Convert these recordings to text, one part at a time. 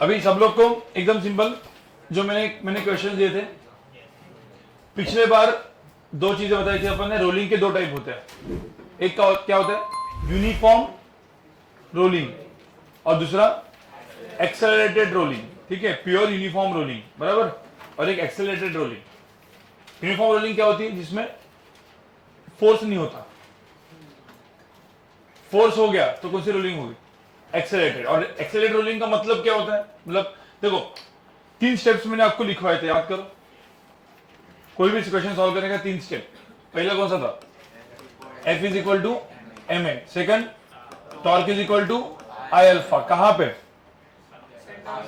अभी सब लोग को एकदम सिंपल, जो मैंने क्वेश्चन दिए थे पिछले बार, दो चीजें बताई थी अपन ने। रोलिंग के दो टाइप होते हैं, एक का क्या होता है यूनिफॉर्म रोलिंग, और दूसरा एक्सेलरेटेड रोलिंग। ठीक है, प्योर यूनिफॉर्म रोलिंग बराबर, और एक एक्सेलरेटेड रोलिंग। यूनिफॉर्म रोलिंग क्या होती है, जिसमें फोर्स नहीं होता, फोर्स हो गया तो कौन सी रोलिंग होगी, एक्सेलरेटेड। और एक्सेलरेटेड रोलिंग का मतलब क्या होता है, मतलब देखो 3 स्टेप्स मैंने आपको लिखवाए थे, याद करो। कोई भी क्वेश्चन सॉल्व करने का 3 स्टेप। पहला कौन सा था, F is equal to M A. Second, torque is equal to I alpha. कहां पे,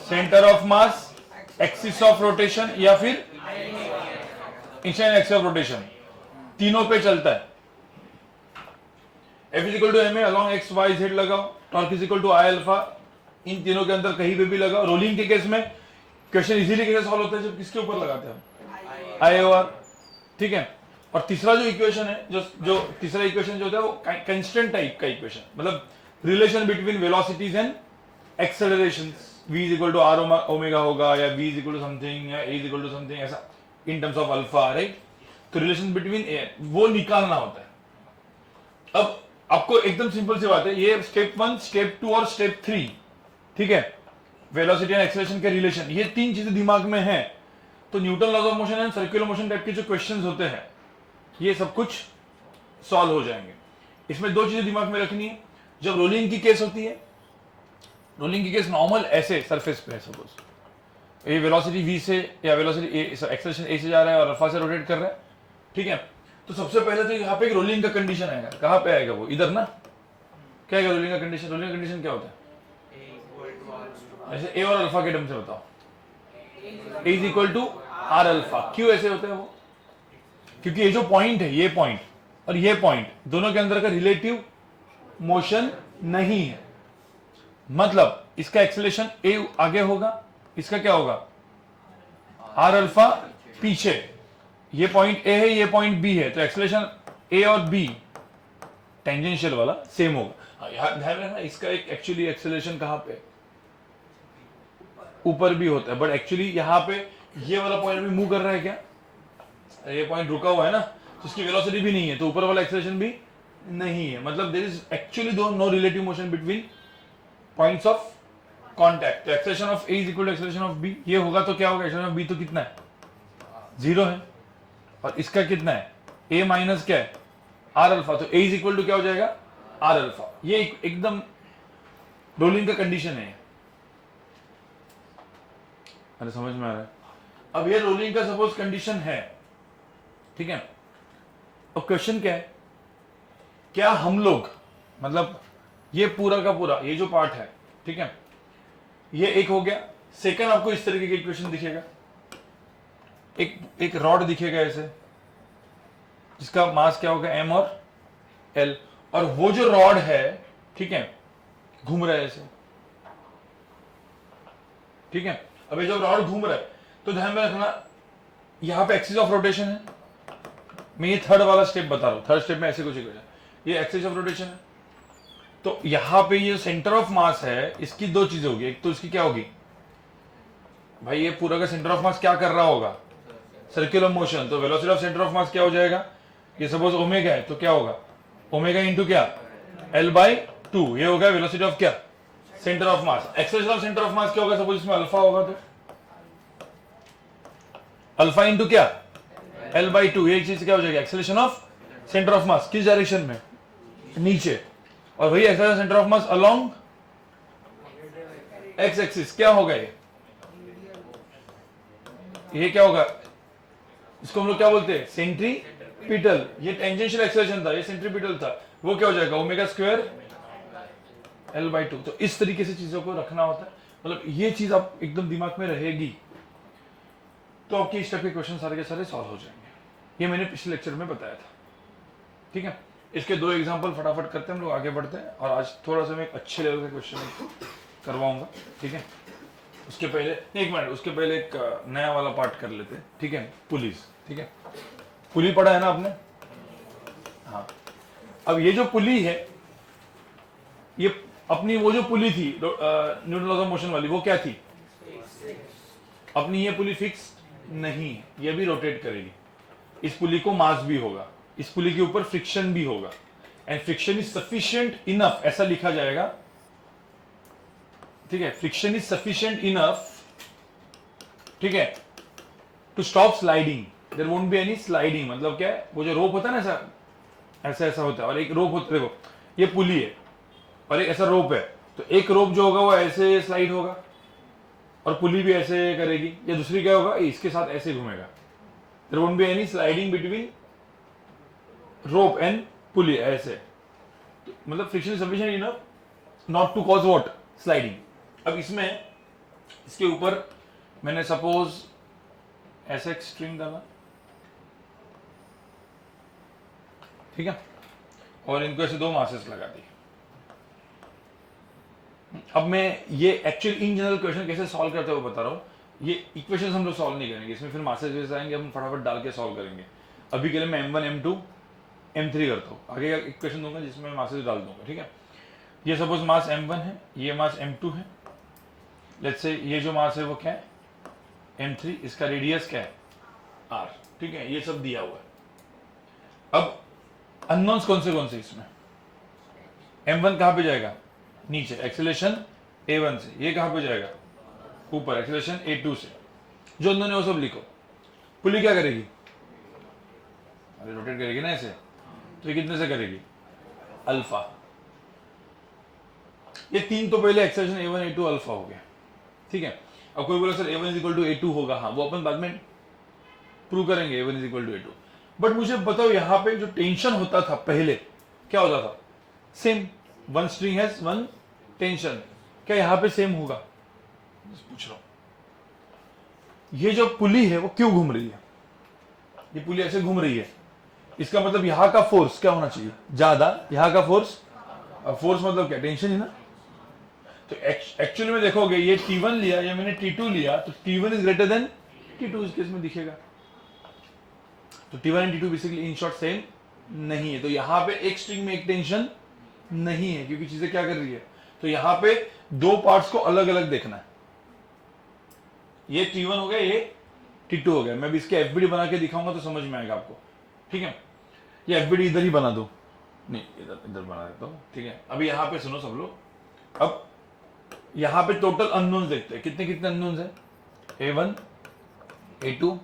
centre of mass, axis of rotation, या फिर इंक्लाइन एक्सिस ऑफ रोटेशन, तीनों पे चलता है। F is equal to M a along x y z लगाओ, torque is equal to I alpha, इन तीनों के अंदर कहीं पे भी लगाओ। रोलिंग के केस में क्वेश्चन इजीली कैसे सॉल्व होता है, जब किसके ऊपर लगाते हैं, आई ओ आर। ठीक है, और तीसरा जो इक्वेशन है, जो तीसरा इक्वेशन जो होता है वो कांस्टेंट टाइप का इक्वेशन, मतलब relation between velocities and accelerations. v is equal to r omega होगा, या v is equal to something, या a is equal to something, ऐसा in terms of alpha, right. तो रिलेशन बिटवीन वो निकालना होता है। अब आपको एकदम सिंपल सी बात है, ये स्टेप 1, स्टेप 2 और स्टेप 3, ठीक है, वेलोसिटी एंड एक्सेलरेशन के रिलेशन, ये 3 चीजें दिमाग में है, तो Newton laws of motion and circular motion type के जो क्वेश्चंस होते हैं, ये सब कुछ सॉल्व हो जाएंगे। इसमें 2 चीजें दिमाग में रखनी है। जब रोलिंग की केस होती है, रोलिंग की केस नॉर्मल ऐसे सरफेस पे है, सपोज ये वेलोसिटी v से, या वेलोसिटी एक्सेलरेशन a से जा रहा है और अल्फा से रोटेट कर रहा है, ठीक है। तो सबसे पहले तो यहाँ पे एक रोलिंग का कंडीशन आएगा। कहां पे आएगा वो, इधर ना। क्या है रोलिंग का कंडीशन, रोलिंग का कंडीशन क्या होता है, ऐसे a और अल्फा के टर्म से बताओ, a is equal to R alpha. क्यों ऐसे होता है वो, क्योंकि ये जो पॉइंट है, ये पॉइंट और ये पॉइंट, दोनों के अंदर का रिलेटिव मोशन नहीं है, मतलब इसका एक्सेलरेशन a आगे होगा, इसका क्या होगा आर अल्फा पीछे। ये पॉइंट a है, ये पॉइंट b है, तो एक्सेलरेशन a और b टेंजेंशियल वाला सेम होगा। ध्यान रखना, इसका एक एक्चुअली एक्सेलरेशन कहां पे, ऊपर भी होता है, बट एक्चुअली यहां पे ये वाला पॉइंट भी मूव कर रहा है क्या, ये पॉइंट रुका हुआ है ना, तो इसकी वेलोसिटी भी नहीं है, तो ऊपर वाला एक्सेलरेशन भी नहीं है, मतलब there is actually no relative motion between points of contact. तो acceleration of a is equal to acceleration of b, ये होगा तो क्या होगा, एक्सेलरेशन ऑफ b तो कितना है 0 है, और इसका कितना है a माइनस क्या है आर अल्फा, तो a इज इक्वल टू क्या हो जाएगा आर अल्फा। ये एकदम रोलिंग का कंडीशन है। अरे समझ में आ रहा है। अब ये रोलिंग का सपोज कंडीशन है, ठीक है। अब क्वेश्चन क्या है, क्या हम लोग, मतलब ये पूरा का पूरा ये जो पार्ट है, ठीक है, ये एक हो गया। सेकंड, आपको इस तरीके का इक्वेशन दिखेगा, एक रॉड दिखेगा ऐसे, जिसका मास क्या होगा m और l, और वो जो रॉड है, ठीक है, घूम रहा है ऐसे, ठीक है। अब ये जब रॉड घूम रहा है तो ध्यान में रखना, यहां पे एक्सिस ऑफ रोटेशन है। मैं ये थर्ड वाला स्टेप बता रहा हूं, थर्ड स्टेप में ऐसे कुछ ये एक्सिस ऑफ रोटेशन है। तो यहां पे ये सेंटर ऑफ मास है, इसकी 2 चीजें होगी। एक तो इसकी क्या होगी भाई, ये पूरा का सेंटर ऑफ मास क्या कर रहा होगा, सर्कुलर मोशन, तो वेलोसिटी ऑफ सेंटर ऑफ मास क्या हो जाएगा, ये सपोज ओमेगा है, तो क्या होगा ओमेगा इंटू क्या l/2, ये होगा वेलोसिटी ऑफ क्या centre of mass. Acceleration of centre of मास क्या होगा, सपोज इसमें अल्फा होगा तो अल्फा इंटू क्या l/2, ये चीज क्या हो जाएगी एक्सेलरेशन ऑफ सेंटर ऑफ मास, किस डायरेक्शन में नीचे, और वही acceleration centre of mass along x axis क्या होगा, ये क्या होगा, इसको हम लोग क्या बोलते हैं सेंट्रीपिटल। ये टेंजेंशियल एक्सेलरेशन था, ये सेंट्रीपिटल था, वो क्या हो जाएगा ओमेगा स्क्वायर l/2। तो इस तरीके से चीजों को रखना होता है, मतलब ये चीज आप एकदम दिमाग में रहेगी तो आपके इस टाइप के क्वेश्चन सारे के सारे सॉल्व हो जाएंगे। ये मैंने पिछले लेक्चर में बताया था, ठीक है। इसके 2 एग्जांपल फटाफट करते हैं, हम लोग आगे बढ़ते हैं, और आज थोड़ा सा मैं एक अच्छे लेवल का क्वेश्चन करवाऊंगा, ठीक है। उसके पहले एक मिनट, उसके पहले एक नया वाला पार्ट कर लेते हैं, ठीक है। पुलिस, ठीक है, पुली पढ़ा है ना आपने, हाँ। अब ये जो पुली है, ये अपनी वो जो पुली थी न्यूटन लॉज ऑफ मोशन वाली, वो क्या थी अपनी ये पुली फिक्स नहीं है, ये भी रोटेट करेगी। इस पुली को मास भी होगा, इस पुली के ऊपर फ्रिक्शन भी होगा, and friction is sufficient enough, ऐसा लिखा जाएगा, ठीक है। फ्रिक्शन इज सफिशिएंट इनफ, ठीक है, to stop sliding, there won't be any sliding. मतलब क्या है, वो जो रोप होता है ना, ऐसा ऐसा ऐसा होता है, और एक रोप होता है, देखो ये पुली है और एक ऐसा रोप है, तो एक रोप जो होगा वो ऐसे स्लाइड होगा और पुली भी ऐसे करेगी, या दूसरी क्या होगा, इसके साथ ऐसे घूमेगा। There won't be any sliding between rope and pulley, ऐसे। मतलब friction is sufficient enough not to cause what, sliding. अब इसमें इसके ऊपर मैंने सपोज ऐसा एक स्ट्रिंग डाला, ठीक है, और इनको ऐसे दो मासेस लगा दी। अब मैं ये एक्चुअल इन जनरल क्वेश्चन कैसे सॉल्व करते हुए बता रहा हूं। ये इक्वेशंस हम लोग सॉल्व नहीं करेंगे, इसमें फिर मासेस जैसे आएंगे, हम फटाफट डाल के सॉल्व करेंगे। अभी के लिए मैं M1 M2 M3 करता हूँ, आगे का इक्वेशन दूंगा जिसमें मासेस डाल दूंगा, ठीक है। ये सपोज मास M1 है, ये मास M2 है, लेट्स से ये जो मास है वो क्या है, M3, इसका रेडियस क्या है, R, ठीक है, ये सब दिया हुआ है। अब अननोन्स कौन से इसमें, M1 कहां पे जाएगा, नीचे, एक्सेलरेशन A1 से, ये कहां पे जाएगा, ऊपर, एक्सेलरेशन A2 से। जो उन्होंने वो सब लिखो। पुली क्या करेगी, अरे रोटेट करेगी ना ऐसे, तो ये कितने से करेगी, अल्फा। ये तीन तो पहले एक्सेलरेशन A1 A2 अल्फा हो गया, ठीक है। अब कोई बोला sir A1 equal to A2 होगा, हाँ वो अपन बाद में प्रूव करेंगे, A1 equal to A2। But मुझे बताओ यहाँ पे जो टेंशन होता था पहले, क्या होता था, same, one string has one tension, क्या यहाँ पे सेम होगा, पूछ रहा हूं। ये जो पुली है वो क्यों घूम रही है, ये पुली ऐसे घूम रही है, इसका मतलब यहां का फोर्स क्या होना चाहिए, ज्यादा, यहां का फोर्स, फोर्स मतलब क्या, टेंशन ही ना। तो एक्चुअली में देखोगे ये T1 लिया या मैंने T2 लिया, तो T1 is greater than T2 इस केस में दिखेगा। तो T1 and T2 basically in short same नहीं है। तो यहां पे एक स्ट्रिंग में एक टेंशन नहीं है, क्योंकि चीजें क्या कर रही है, तो यहां पे दो पार्ट्स को अलग अलग देखना है। ये T1 हो गया, ये T2 हो गया। मैं भी इसके एफबीडी बना के दिखाऊंगा तो समझ में आएगा आपको, ठीक है। ये एफबीडी इधर ही बना दो, नहीं इधर बना देता हूं, ठीक है। अभी यहां पे सुनो सब लोग, अब यहां पे टोटल अननोन्स देखते हैं, कितने कितने अननोन्स है, A1 A2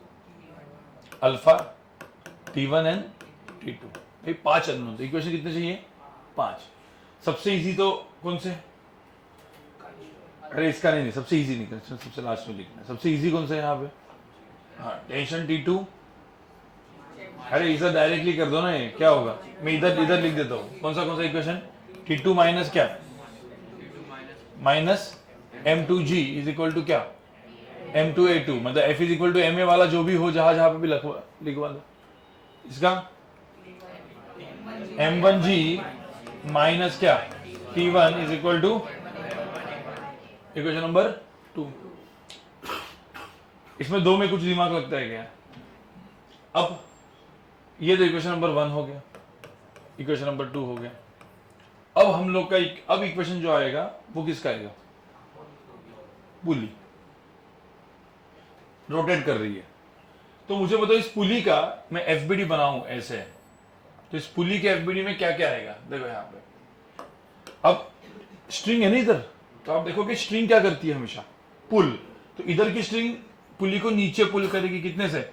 alpha T1 and T2, ये 5 अननोन्स। इक्वेशन कितने चाहिए, 5। सबसे इजी तो कौन से, अरे इसका नहीं, सबसे इजी नहीं, सबसे लास्ट में लिखना है। सबसे इजी कौन सा है यहाँ पे, हाँ टेंशन T2। अरे इसे डायरेक्टली कर दो ना, ये क्या होगा, मैं इधर लिख देता हूँ। कौन सा इक्वेशन, T2 माइनस क्या, minus M2G is equal to क्या, M2A2। मतलब F is equal to MA वाला जो भी हो, जहां जहां पे भी लिखवा दो। इसका M1G माइनस क्या, T1 is equal to equation number 2। इसमें दो में कुछ दिमाग लगता है क्या। अब ये तो इक्वेशन नंबर 1 हो गया, इक्वेशन नंबर 2 हो गया। अब हम लोग का अब इक्वेशन जो आएगा वो किसका आएगा, पुली रोटेट कर रही है। तो मुझे बताओ इस पुली का मैं एफबीडी बनाऊं ऐसे, तो इस पुली के एफबीडी में क्या क्या आएगा, देखो यहां पे। अब स्ट्रिंग है ना इधर, तो आप देखो कि स्ट्रिंग क्या करती है हमेशा, पुल। तो इधर की स्ट्रिंग पुली को नीचे पुल करेगी, कितने से,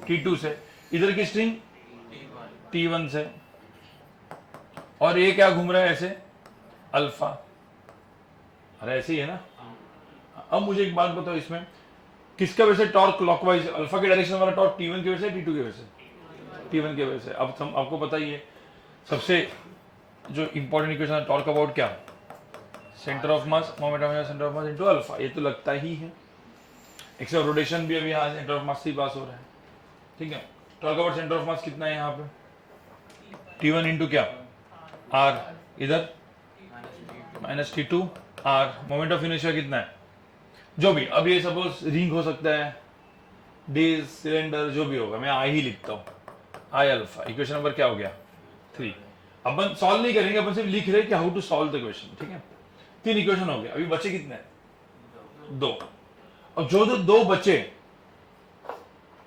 T2 से। इधर की स्ट्रिंग T1 से, और ये क्या घूम रहा है ऐसे, अल्फा। अरे ऐसे ही है ना। अब मुझे एक बात बताओ, इसमें किसका वजह से टॉर्क क्लॉकवाइज, अल्फा के डायरेक्शन वाला टॉर्क T1 की वजह से, T2 की वजह से, T1 की वजह से। अब आपको पता ही है सबसे जो इंपॉर्टेंट इक्वेशन है टॉर्क अबाउट क्या, centre of mass, moment of centre of mass into alpha. ये तो लगता ही है, एक्सेप्ट रोटेशन भी अभी यहाँ सेंटर ऑफ मास से ही पास हो रहा है, ठीक है। टॉर्क अबाउट सेंटर ऑफ मास कितना है यहाँ पे, T1 इंटू क्या, R, इधर minus T2 R। Moment of inertia कितना है, जो भी, अब ये सपोज रिंग हो सकता है, डिस्क, सिलेंडर, जो भी होगा, मैं आई ही लिखता हूँ, आई अल्फा। इक्वेशन नंबर क्या हो गया, 3। अपन सॉल्व नहीं करेंगे, अपन सिर्फ लिख रहे हैं कि how to solve the question, ठीक है। 3 इक्वेशन हो गया, अभी बचे कितने, 2। अब जो जो दो बचे,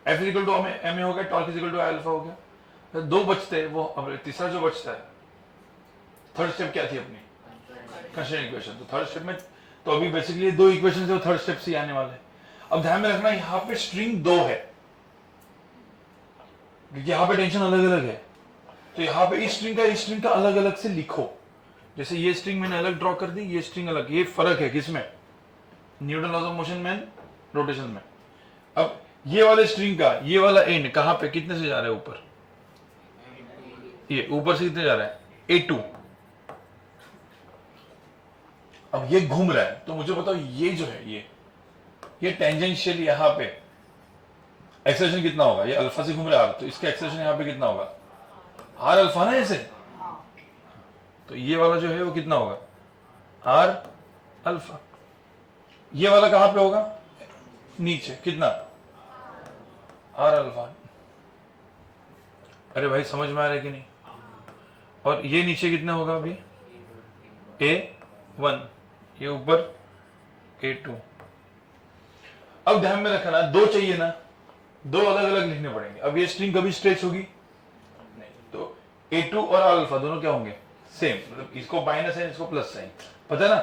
F is equal to M A हो गया, torque is equal to I alpha हो गया, तो दो बचते हैं, वो अब तीसरा जो बचता है, थर्ड स्टेप क्या थी अपनी, कंस्ट्रेंट इक्वेशन। तो थर्ड स्टेप में तो अभी बेसिकली दो इक्वेशन है, थर्ड स्टेप से आने वाले हैं। अब ध्यान में रखना यहां पे स्ट्रिंग दो है, क्योंकि यहां पे टेंशन अलग अलग है, तो यहां पे इस स्ट्रिंग का अलग अलग से लिखो। जैसे ये स्ट्रिंग मैंने अलग ड्रॉ कर दी, ये स्ट्रिंग अलग, ये फर्क है किसमें, न्यूटन लॉज ऑफ मोशन में, रोटेशन में। अब ये वाले स्ट्रिंग का ये वाला एंड कहां पे कितने से जा रहा है ऊपर, ये ऊपर से कितने जा रहा है, A2। अब ये घूम रहा है, तो मुझे बताओ ये जो है ये टेंजेंशियल यहां पे एक्सेलरेशन कितना होगा, ये अल्फा से घूम रहा है, तो इसका एक्सेलरेशन यहां पे कितना होगा, आर अल्फा ना ऐसे, तो ये वाला जो है वो कितना होगा, आर अल्फा। ये वाला कहां पे होगा, नीचे, कितना, आर अल्फा। अरे भाई समझ में आ रहा है कि नहीं। और ये नीचे कितना होगा अभी, A1, ये ऊपर A2। अब ध्यान में रखना दो चाहिए ना, दो अलग अलग लिखने पड़ेंगे। अब ये स्ट्रिंग कभी स्ट्रेच होगी नहीं, तो A2 और अल्फा दोनों क्या होंगे, सेम, मतलब इसको माइनस साइन इसको प्लस साइन, पता है ना,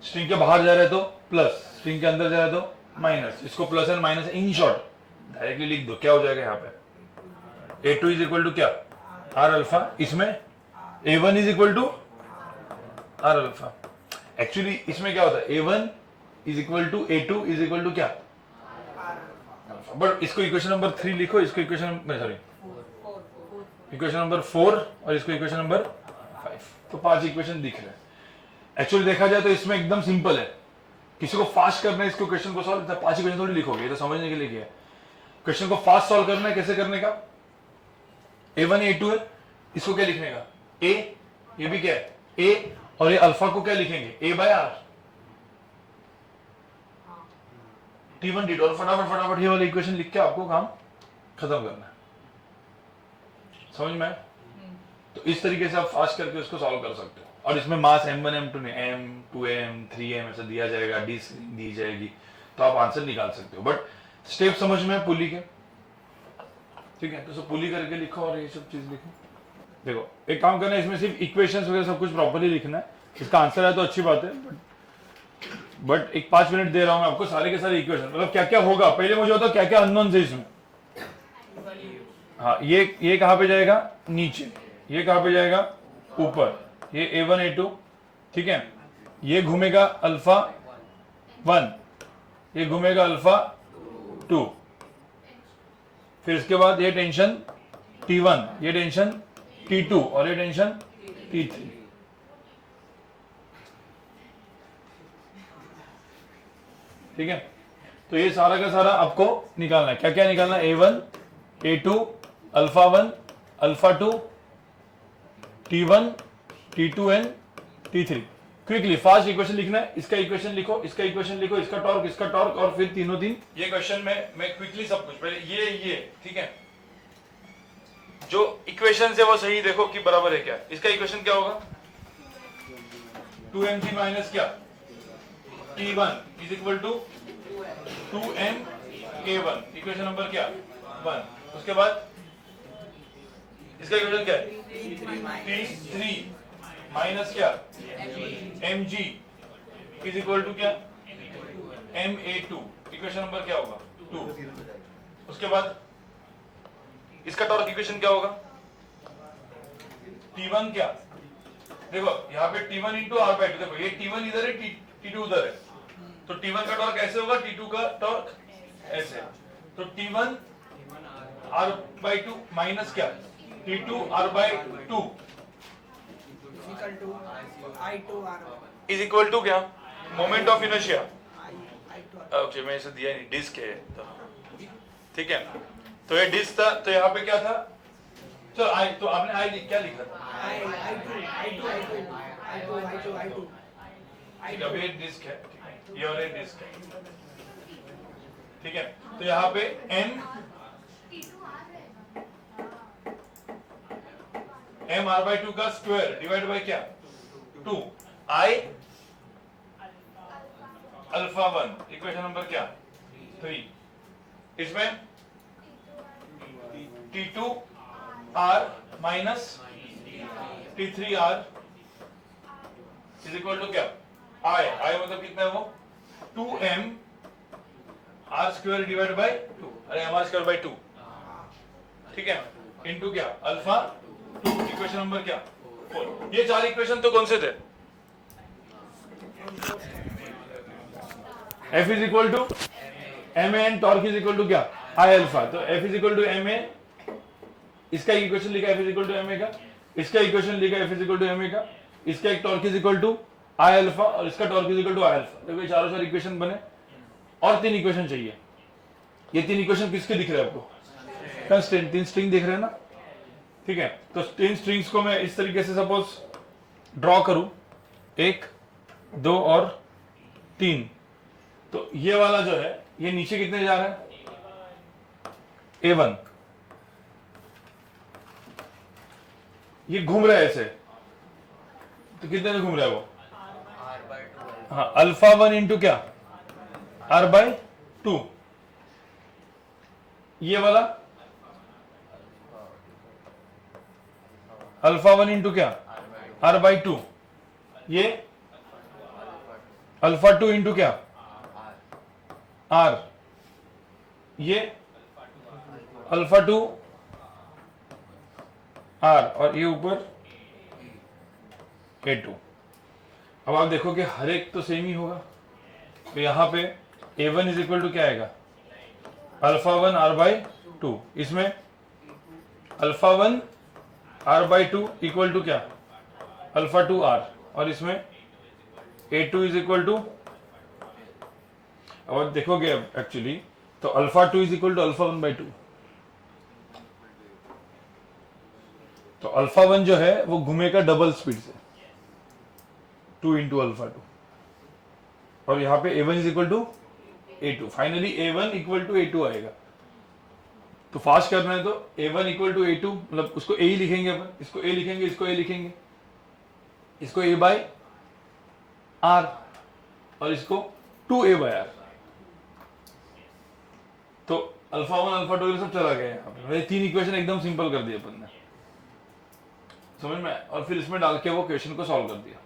स्ट्रिंग के बाहर जा रहे तो प्लस, स्ट्रिंग के अंदर जा रहे तो माइनस, इसको plus and minus, in short directly लिख दो, क्या हो जाएगा यहाँ पे, A2 इज इक्वल टू क्या, आर अल्फा, इसमें A1 is equal to R alpha. Actually इसमें क्या होता है, A1 is equal to A2 is equal to क्या, अल्फा। बट इसको इक्वेशन नंबर 3 लिखो, इसको इक्वेशन नंबर 4 और इसको इक्वेशन नंबर 5, तो 5 इक्वेशन दिख रहे हैं। एक्चुअली देखा जाए तो इसमें एकदम सिंपल है, किसी को फास्ट करना है इसको क्वेश्चन को सॉल्व, 5 इक्वेशन थोड़ी लिखोगे, ये तो समझने के लिए किया है। क्वेश्चन को फास्ट सॉल्व करना है, कैसे करने का, A1 A2 है, इसको क्या लिखने का, A, ये भी क्या है A, और ये अल्फा को क्या लिखेंगे, A bye are, T1 T2, और फटाफट ये वाला इक्वेशन लिख के आपको काम खत्म करना है। समझ में आया? तो इस तरीके से आप फास्ट करके उसको सॉल्व कर सकते हो। और इसमें मास M1 M2 ने M2M 3M ऐसा दिया जाएगा, डी दी जाएगी, तो आप आंसर निकाल सकते हो। बट स्टेप समझ में है पुली के, ठीक है, तो सब पुली करके लिखो और ये सब चीज लिखो। देखो एक काम करना है, इसमें सिर्फ इक्वेशंस वगैरह सब कुछ प्रॉपर्ली लिखना है, इसका आंसर है तो अच्छी बात है, बट एक 5 मिनट दे रहा हूं मैं आपको, सारे के सारे इक्वेशन, मतलब क्या क्या होगा, पहले मुझे बताओ क्या क्या अननोन है इसमें। हाँ, ये कहां पे जाएगा, नीचे, ये कहां पे जाएगा, ऊपर, ये A1 A2, ठीक है, ये घूमेगा अल्फा 1, ये घूमेगा अल्फा 2, फिर इसके बाद ये टेंशन T1, ये टेंशन T2 और ये टेंशन T3। ठीक है, तो ये सारा का सारा आपको निकालना है, क्या क्या निकालना है, A1 A2 alpha 1 alpha 2 T1 T2 and T3। Quickly fast equation लिखना है, इसका इक्वेशन लिखो, इसका इक्वेशन लिखो, इसका टॉर्क और फिर तीनों तीन। ये क्वेश्चन में मैं क्विकली सब कुछ पहले ये ठीक है, जो इक्वेशन है वो सही देखो कि बराबर है क्या। इसका इक्वेशन क्या होगा, 2mg माइनस क्या, T1 is equal to 2m K1, equation number क्या 1। उसके बाद इसका इक्वेशन क्या है, T3 माइनस क्या mg इज इक्वल टू क्या ma2, इक्वेशन नंबर क्या होगा 2। उसके बाद इसका टॉर्क इक्वेशन क्या होगा, T1 क्या, देखो यहाँ पे T1 into are by to, देखो ये T1 इधर है, T2 उधर है, तो T1 का टॉर्क ऐसे होगा, T2 का टॉर्क ऐसे, तो T1 are by to minus क्या T2 R by two is equal to क्या, मोमेंट ऑफ इनर्शिया। ओके, मैं इसे दिया नहीं, डिस्क है तो ठीक है, तो ये डिस्क था, तो यहाँ पे क्या था, चलो आई, तो आपने आई क्या लिखा था, अब ये डिस्क है, ये और एक डिस्क है, ठीक है, तो यहाँ पे m r बाई 2 का स्क्वायर डिवाइड बाई क्या 2, I अल्फा 1 इक्वेशन नंबर क्या 3, इसमें T2 R minus T3 R is equal to क्या I मतलब कितना है वो 2m R square divide by 2, अरे m R स्क्वायर बाय 2, ठीक है, इनटू क्या अल्फा 2, इक्वेशन नंबर क्या 4। ये 4 इक्वेशन तो कौन से थे? F is equal to M A and torque is equal to क्या आई अल्फा, तो F is equal to M A, इसका इक्वेशन लिखा F is equal to M A का, इसका इक्वेशन लिखा F is equal to M A का, इसका एक torque is equal to I alpha और इसका torque is equal to I alpha. तो ये चारों चार इक्वेशन बने और 3 इक्वेशन चाहिए। ये 3 इक्वेशन किसके दिख रहे हैं आपको? कंस्टेंट 3 स्ट्रिंग दिख रहे हैं ना, ठीक है। तो 3 स्ट्रिंग्स को मैं इस तरीके से सपोज ड्रॉ करूं 1 2 और 3, तो ये वाला जो है ये नीचे कितने जा रहा है A1, ये घूम रहा है ऐसे, तो कितने में घूम रहा है वो? हाँ अल्फा 1 इंटू क्या R बाय 2, ये वाला अल्फा 1 इंटू क्या R बाय 2, ये अल्फा 2 इंटू क्या R, ये अल्फा 2 R और ये ऊपर A2। अब आप देखो कि हर एक तो सेम ही होगा, तो यहां पे A1 इज इक्वल टू क्या आएगा अल्फा 1 R बाय 2, इसमें alpha 1 R by 2 equal to क्या अल्फा 2 R और इसमें A2 इज इक्वल टू, और देखोगे अब एक्चुअली तो alpha 2 is equal to alpha 1 by 2, तो अल्फा 1 जो है वो घूमेगा डबल स्पीड से 2 इंटू अल्फा 2 और यहां पे A1 is equal to A2, finally A1 equal to A2 आएगा। तो फास्ट करना है तो A1 इक्वल टू A2, मतलब उसको A ही लिखेंगे अपन, इसको A लिखेंगे, इसको A लिखेंगे, इसको A बाय R और इसको 2A बाय R, तो अल्फा 1 अल्फा 2 सब चला गया यहाँ पे। 3 इक्वेशन एकदम सिंपल कर दिए अपन ने, समझ में, और फिर इसमें डाल के वो क्वेश्चन को सॉल्व कर दिया।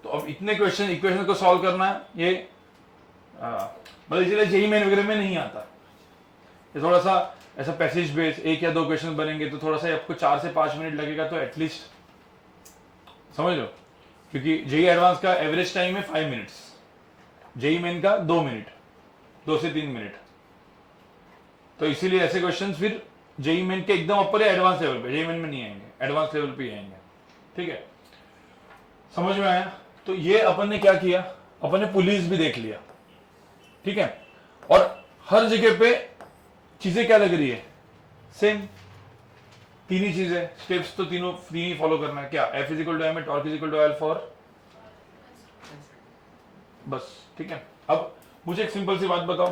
तो अब इतने इक्वेशन को सॉल्व करना है, ये मतलब इसलिए जेईई मेन वगैरह में नहीं आता, ये थोड़ा सा ऐसा पैसेज बेस 1 या 2 क्वेश्चन बनेंगे तो थोड़ा सा आपको 4 से 5 मिनट लगेगा, तो एटलीस्ट समझ लो, क्योंकि जेईई एडवांस का एवरेज टाइम है 5 मिनट्स, जेईई मेन का 2 मिनट, 2 से 3 मिनट, तो इसीलिए ऐसे क्वेश्चन फिर जेईई मेन के एकदम ऊपर है एडवांस लेवल पे, जेईई मेन में नहीं आएंगे, एडवांस लेवल पे आएंगे, ठीक है, समझ में आया। तो ये अपन ने क्या किया, अपन ने पुलिस भी देख लिया, ठीक है, और हर जगह पे चीजें क्या लग रही है सेम, 3 ही चीजें, स्टेप्स तो तीन ही फॉलो करना है, क्या F is equal to M, torque is equal to alpha और बस, ठीक है। अब मुझे एक सिंपल सी बात बताओ,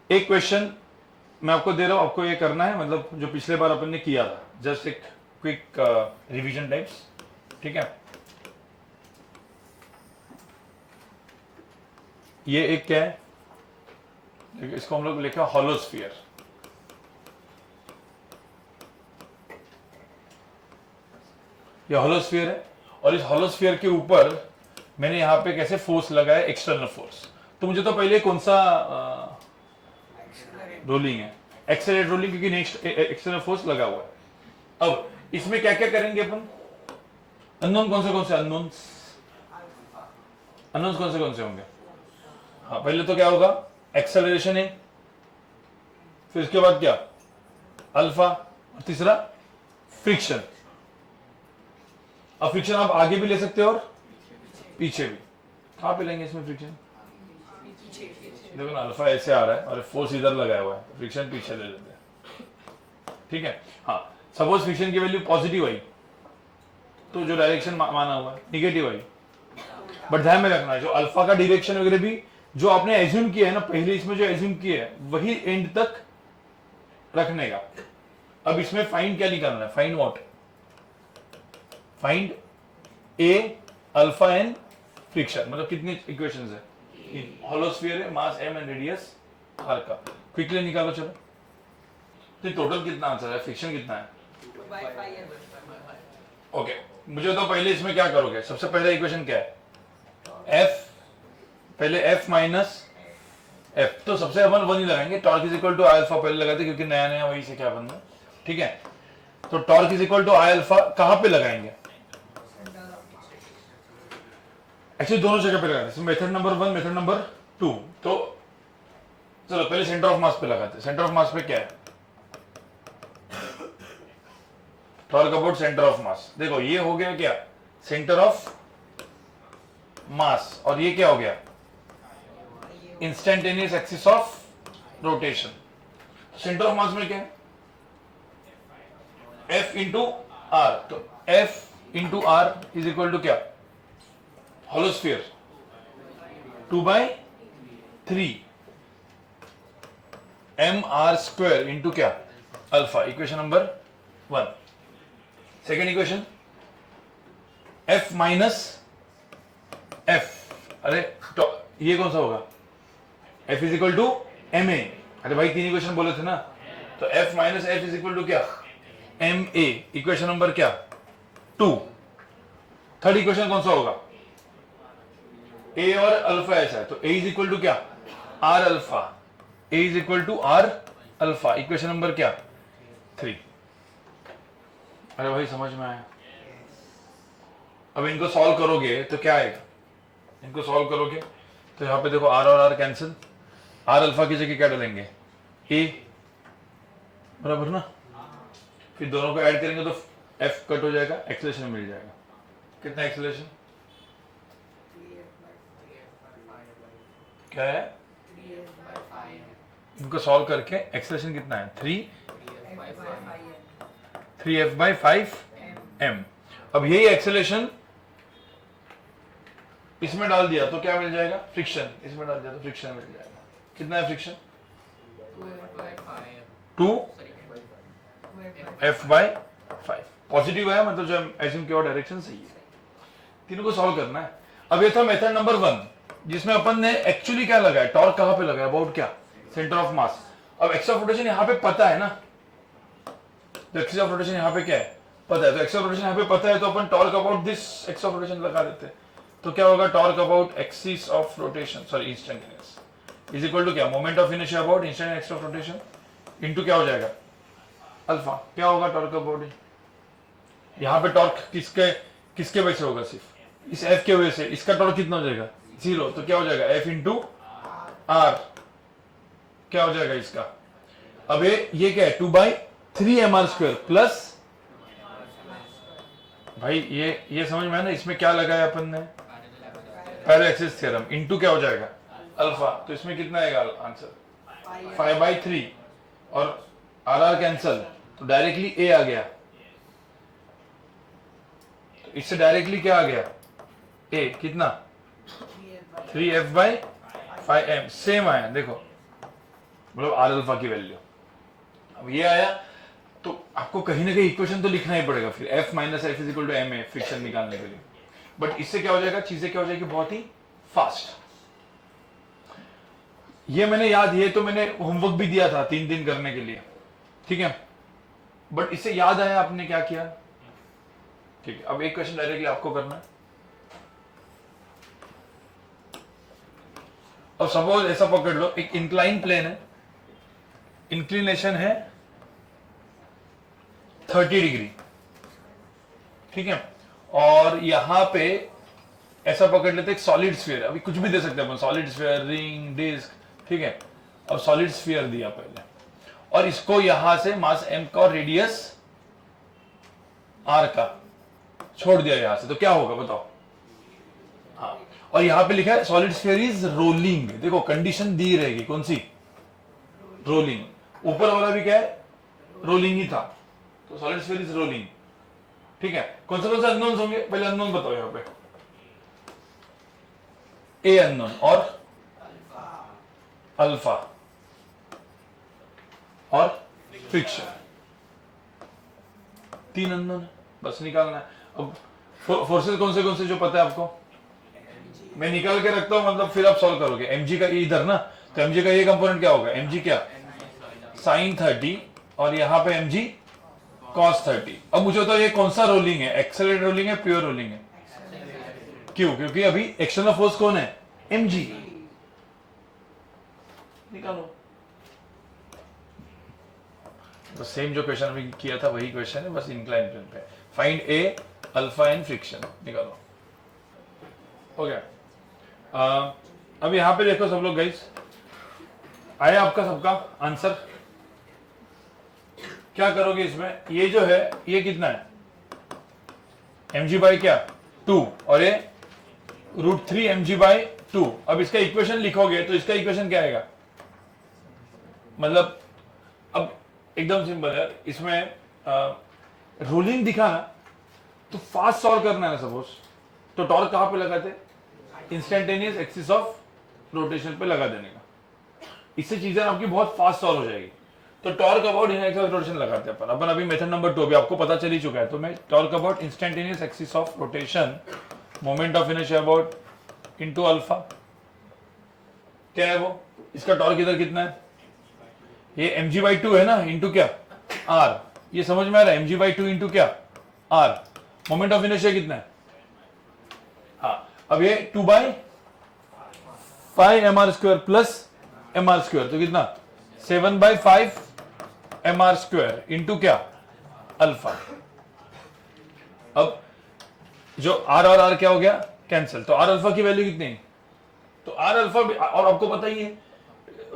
एक क्वेश्चन मैं आपको दे रहा हूं, आपको ये करना है, मतलब जो पिछले बार अपन ने किया था, जस्ट एक क्विक रिवीजन टाइप्स, ठीक है। ये एक क्या है, इसको हम लोग लिखा हॉलोस्फीयर, ये हॉलोस्फीयर है, और इस हॉलोस्फीयर के ऊपर मैंने यहां पे कैसे फोर्स लगाया, एक्सटर्नल फोर्स। तो मुझे तो पहले कौन सा रोलिंग है, एक्सेलरेट रोलिंग, क्योंकि नेक्स्ट एक्सटर्नल फोर्स लगा हुआ है। अब इसमें क्या क्या करेंगे अपन, अननोन कौन से अननोन्स कौन से होंगे, हाँ पहले तो क्या होगा एक्सेलरेशन है, फिर उसके बाद क्या अल्फा, और तीसरा फ्रिक्शन। अब फ्रिक्शन आप आगे भी ले सकते हो और पीछे भी, कहां पे लेंगे इसमें फ्रिक्शन, देखो ना अल्फा ऐसे आ रहा है और फोर्स इधर लगाया हुआ है, फ्रिक्शन पीछे ले लेते हैं, ठीक है। हाँ सपोज फ्रिक्शन की वैल्यू पॉजिटिव आई तो जो डायरेक्शन माना हुआ है निगेटिव आई, बट ध्यान में रखना है जो अल्फा का डायरेक्शन वगैरह भी जो आपने एज्यूम किया है ना, पहले इसमें जो एज्यूम किया है वही एंड तक रखने का। अब इसमें फाइंड क्या निकालना है, find what, find A alpha and friction, मतलब कितनी इक्वेशंस है? हॉलो स्फीयर है, mass m and radius r का। क्विकली निकालो चलो। तो टोटल कितना आंसर है? फ्रिक्शन कितना है? ओके, मुझे तो पहले इसमें क्या करोगे? सबसे पहले इक्वेशन क्या है? F, पहले F माइनस F, तो सबसे अपन वन ही लगाएंगे। Torque is equal to I alpha पहले लगाते क्योंकि नया नया वही से क्या बनना, ठीक है। तो torque is equal to I alpha कहां पे लगाएंगे? एक्चुअली दोनों जगह पे लगाते हैं, मेथड नंबर 1, मेथड नंबर 2। तो चलो पहले सेंटर ऑफ मास पे लगाते हैं। सेंटर ऑफ मास पे क्या है? टॉर्क अबाउट सेंटर ऑफ मास। देखो ये हो गया क्या? सेंटर ऑफ मास, और ये क्या हो गया? Instantaneous axis of rotation. Centre of mass में क्या है? F into r. तो F into r is equal to क्या? Hollow sphere 2/3 mr square into क्या? Alpha. Equation number 1। Second equation F minus F, अरे तो ये कौन सा होगा? F is equal to ma। अरे भाई तीन इक्वेशन बोले थे ना, तो F minus F is equal to क्या? ma। इक्वेशन नंबर क्या? 2। थर्ड इक्वेशन कौन सा होगा? A और अल्फा ऐसा है, तो A इज इक्वल टू क्या? R alpha. A is equal to R alpha. Equation number क्या? 3। अरे भाई समझ में आया? अब इनको सॉल्व करोगे तो क्या आएगा? इनको सॉल्व करोगे तो यहां पे देखो R और R कैंसिल, R अल्फा की जगह क्या डालेंगे? A, बराबर ना। फिर दोनों को ऐड करेंगे तो F कट हो जाएगा, एक्सेलरेशन मिल जाएगा। कितना एक्सेलरेशन? क्या है? इनको सॉल्व करके एक्सेलरेशन कितना है? 3f/5m। अब यही एक्सेलरेशन इसमें डाल दिया तो क्या मिल जाएगा? फ्रिक्शन। इसमें डाल दिया तो फ्रिक्शन मिल जाएगा। कितना है फ्रिक्शन? 2f/5। पॉजिटिव है, मतलब जो एज्यूम किया डायरेक्शन सही है। तीनों को सॉल्व करना है। अब ये था मेथड नंबर 1, जिसमें अपन ने एक्चुअली क्या लगाया? टॉर्क कहां पे लगाया? अबाउट क्या? सेंटर ऑफ मास। अब एक्सिस ऑफ रोटेशन यहां पे पता है ना, तो एक्सिस ऑफ रोटेशन यहां पे क्या है? पता है। तो एक्सिस ऑफ रोटेशन यहां पे पता है, तो अपन torque about this axis of rotation लगा देते हैं। तो क्या होगा? Torque about axis of rotation, sorry instantaneous, is equal to क्या? Moment of inertia about instantaneous axis of rotation into क्या हो जाएगा? अल्फा। क्या होगा टॉर्क अबाउट? यहां पे टॉर्क किसके वजह से होगा? सिर्फ इस F के वजह से। इसका टॉर्क कितना हो जाएगा? 0। तो क्या हो जाएगा? F into R। क्या हो जाएगा इसका? अब ये क्या है? 2/3 mr स्क्वायर प्लस, भाई ये समझ में है ना? इसमें क्या लगाया अपन ने? पैरेलल एक्सिस थ्योरम इनटू क्या हो जाएगा? अल्फा। तो इसमें कितना आएगा आंसर? 5/3 और RR कैंसल, तो डायरेक्टली A आ गया। तो इससे डायरेक्टली क्या आ गया? A कितना? 3f/5m। सेम आया देखो, मतलब R अल्फा की वैल्यू। अब ये आया तो आपको कहीं ना कहीं इक्वेशन तो लिखना ही पड़ेगा फिर, F minus F is equal to ma friction निकालने के लिए। बट इससे क्या हो जाएगा? चीजें क्या हो जाएगी? बहुत ही फास्ट। ये मैंने याद, ये तो मैंने होमवर्क भी दिया था 3 दिन करने के लिए, ठीक है। बट इससे याद आया आपने क्या किया, ठीक है। अब एक क्वेश्चन डायरेक्टली आपको करना है। अब सपोज ऐसा पकड़ लो, एक इंक्लाइन प्लेन है, इंक्लिनेशन है 30 डिग्री, ठीक है। और यहां पे ऐसा पकड़ लेते एक सॉलिड स्फीयर, अभी कुछ भी दे सकते हैं अपन, सॉलिड स्फीयर, रिंग, डिस्क, ठीक है। अब सॉलिड स्फीयर दिया पहले, और इसको यहां से मास m का और रेडियस r का छोड़ दिया यहां से, तो क्या होगा बताओ? हाँ, और यहां पे लिखा है सॉलिड स्फीयर इज रोलिंग। देखो कंडीशन दी रहेगी, कौन सी? रोलिंग। ऊपर वाला भी क्या है? रोलिंग ही था, तो सॉलिड स्फीयर इज रोलिंग, ठीक है। कौन से अननोन्स होंगे? पहले अननोन बताओ यहां पे। ए अननोन और अल्फा और फ्रिक्शन, 3 अननोन है, बस निकालना है। अब फोर्सेस कौन से जो पता है आपको? मैं निकाल के रखता हूं, मतलब फिर आप सॉल्व करोगे। mg का ये इधर ना, तो mg का ये कंपोनेंट क्या होगा? mg क्या? sin 30, और यहाँ पे mg cos 30। अब मुझे तो ये कौन सा रोलिंग है, एक्सेलरेट रोलिंग है, प्योर रोलिंग है? क्यों? क्योंकि अभी एक्सटर्नल फोर्स कौन है? mg। निकालो। तो सेम जो क्वेश्चन अभी किया था वही क्वेश्चन है, बस इंक्लाइन प्लेन पे। Find A alpha in friction, निकालो। हो गया। अब यहां पे देखो सब लोग गाइस, आया आपका सबका आंसर? क्या करोगे इसमें? ये जो है ये कितना है? mg बाई क्या? 2, और ये √3 mg बाई 2। अब इसका इक्वेशन लिखोगे तो इसका इक्वेशन क्या आएगा? मतलब अब एकदम सिंपल है इसमें, रोलिंग दिखा ना तो फास्ट सॉल्व करना है ना सपोज, तो टॉर्क कहां पे लगाते? इंस्टेंटेनियस एक्सिस ऑफ रोटेशन पे लगा देने का। इससे चीजें आपकी बहुत फास्ट सॉल्व हो जाएगी। तो torque about axis of rotation लगाते हैं अपन अभी मेथड नंबर 2 भी आपको पता चल ही चुका है। तो मैं torque about instantaneous axis of rotation, moment of inertia about into alpha, क्या है वो? इसका टॉर्क इधर कितना है? ये mg/2 है ना, इंटू क्या? r। ये समझ में आ रहा है? mg/2 इंटू क्या? r। मोमेंट ऑफ इनर्शिया कितना है? हाँ, अब ये 2/5 mr² प्लस mr², तो कितना? 7/5 mr² इंटू क्या? अल्फा। अब जो r और r क्या हो गया? कैंसिल। तो r अल्फा की वैल्यू कितनी है? तो r अल्फा, और आपको पता ही है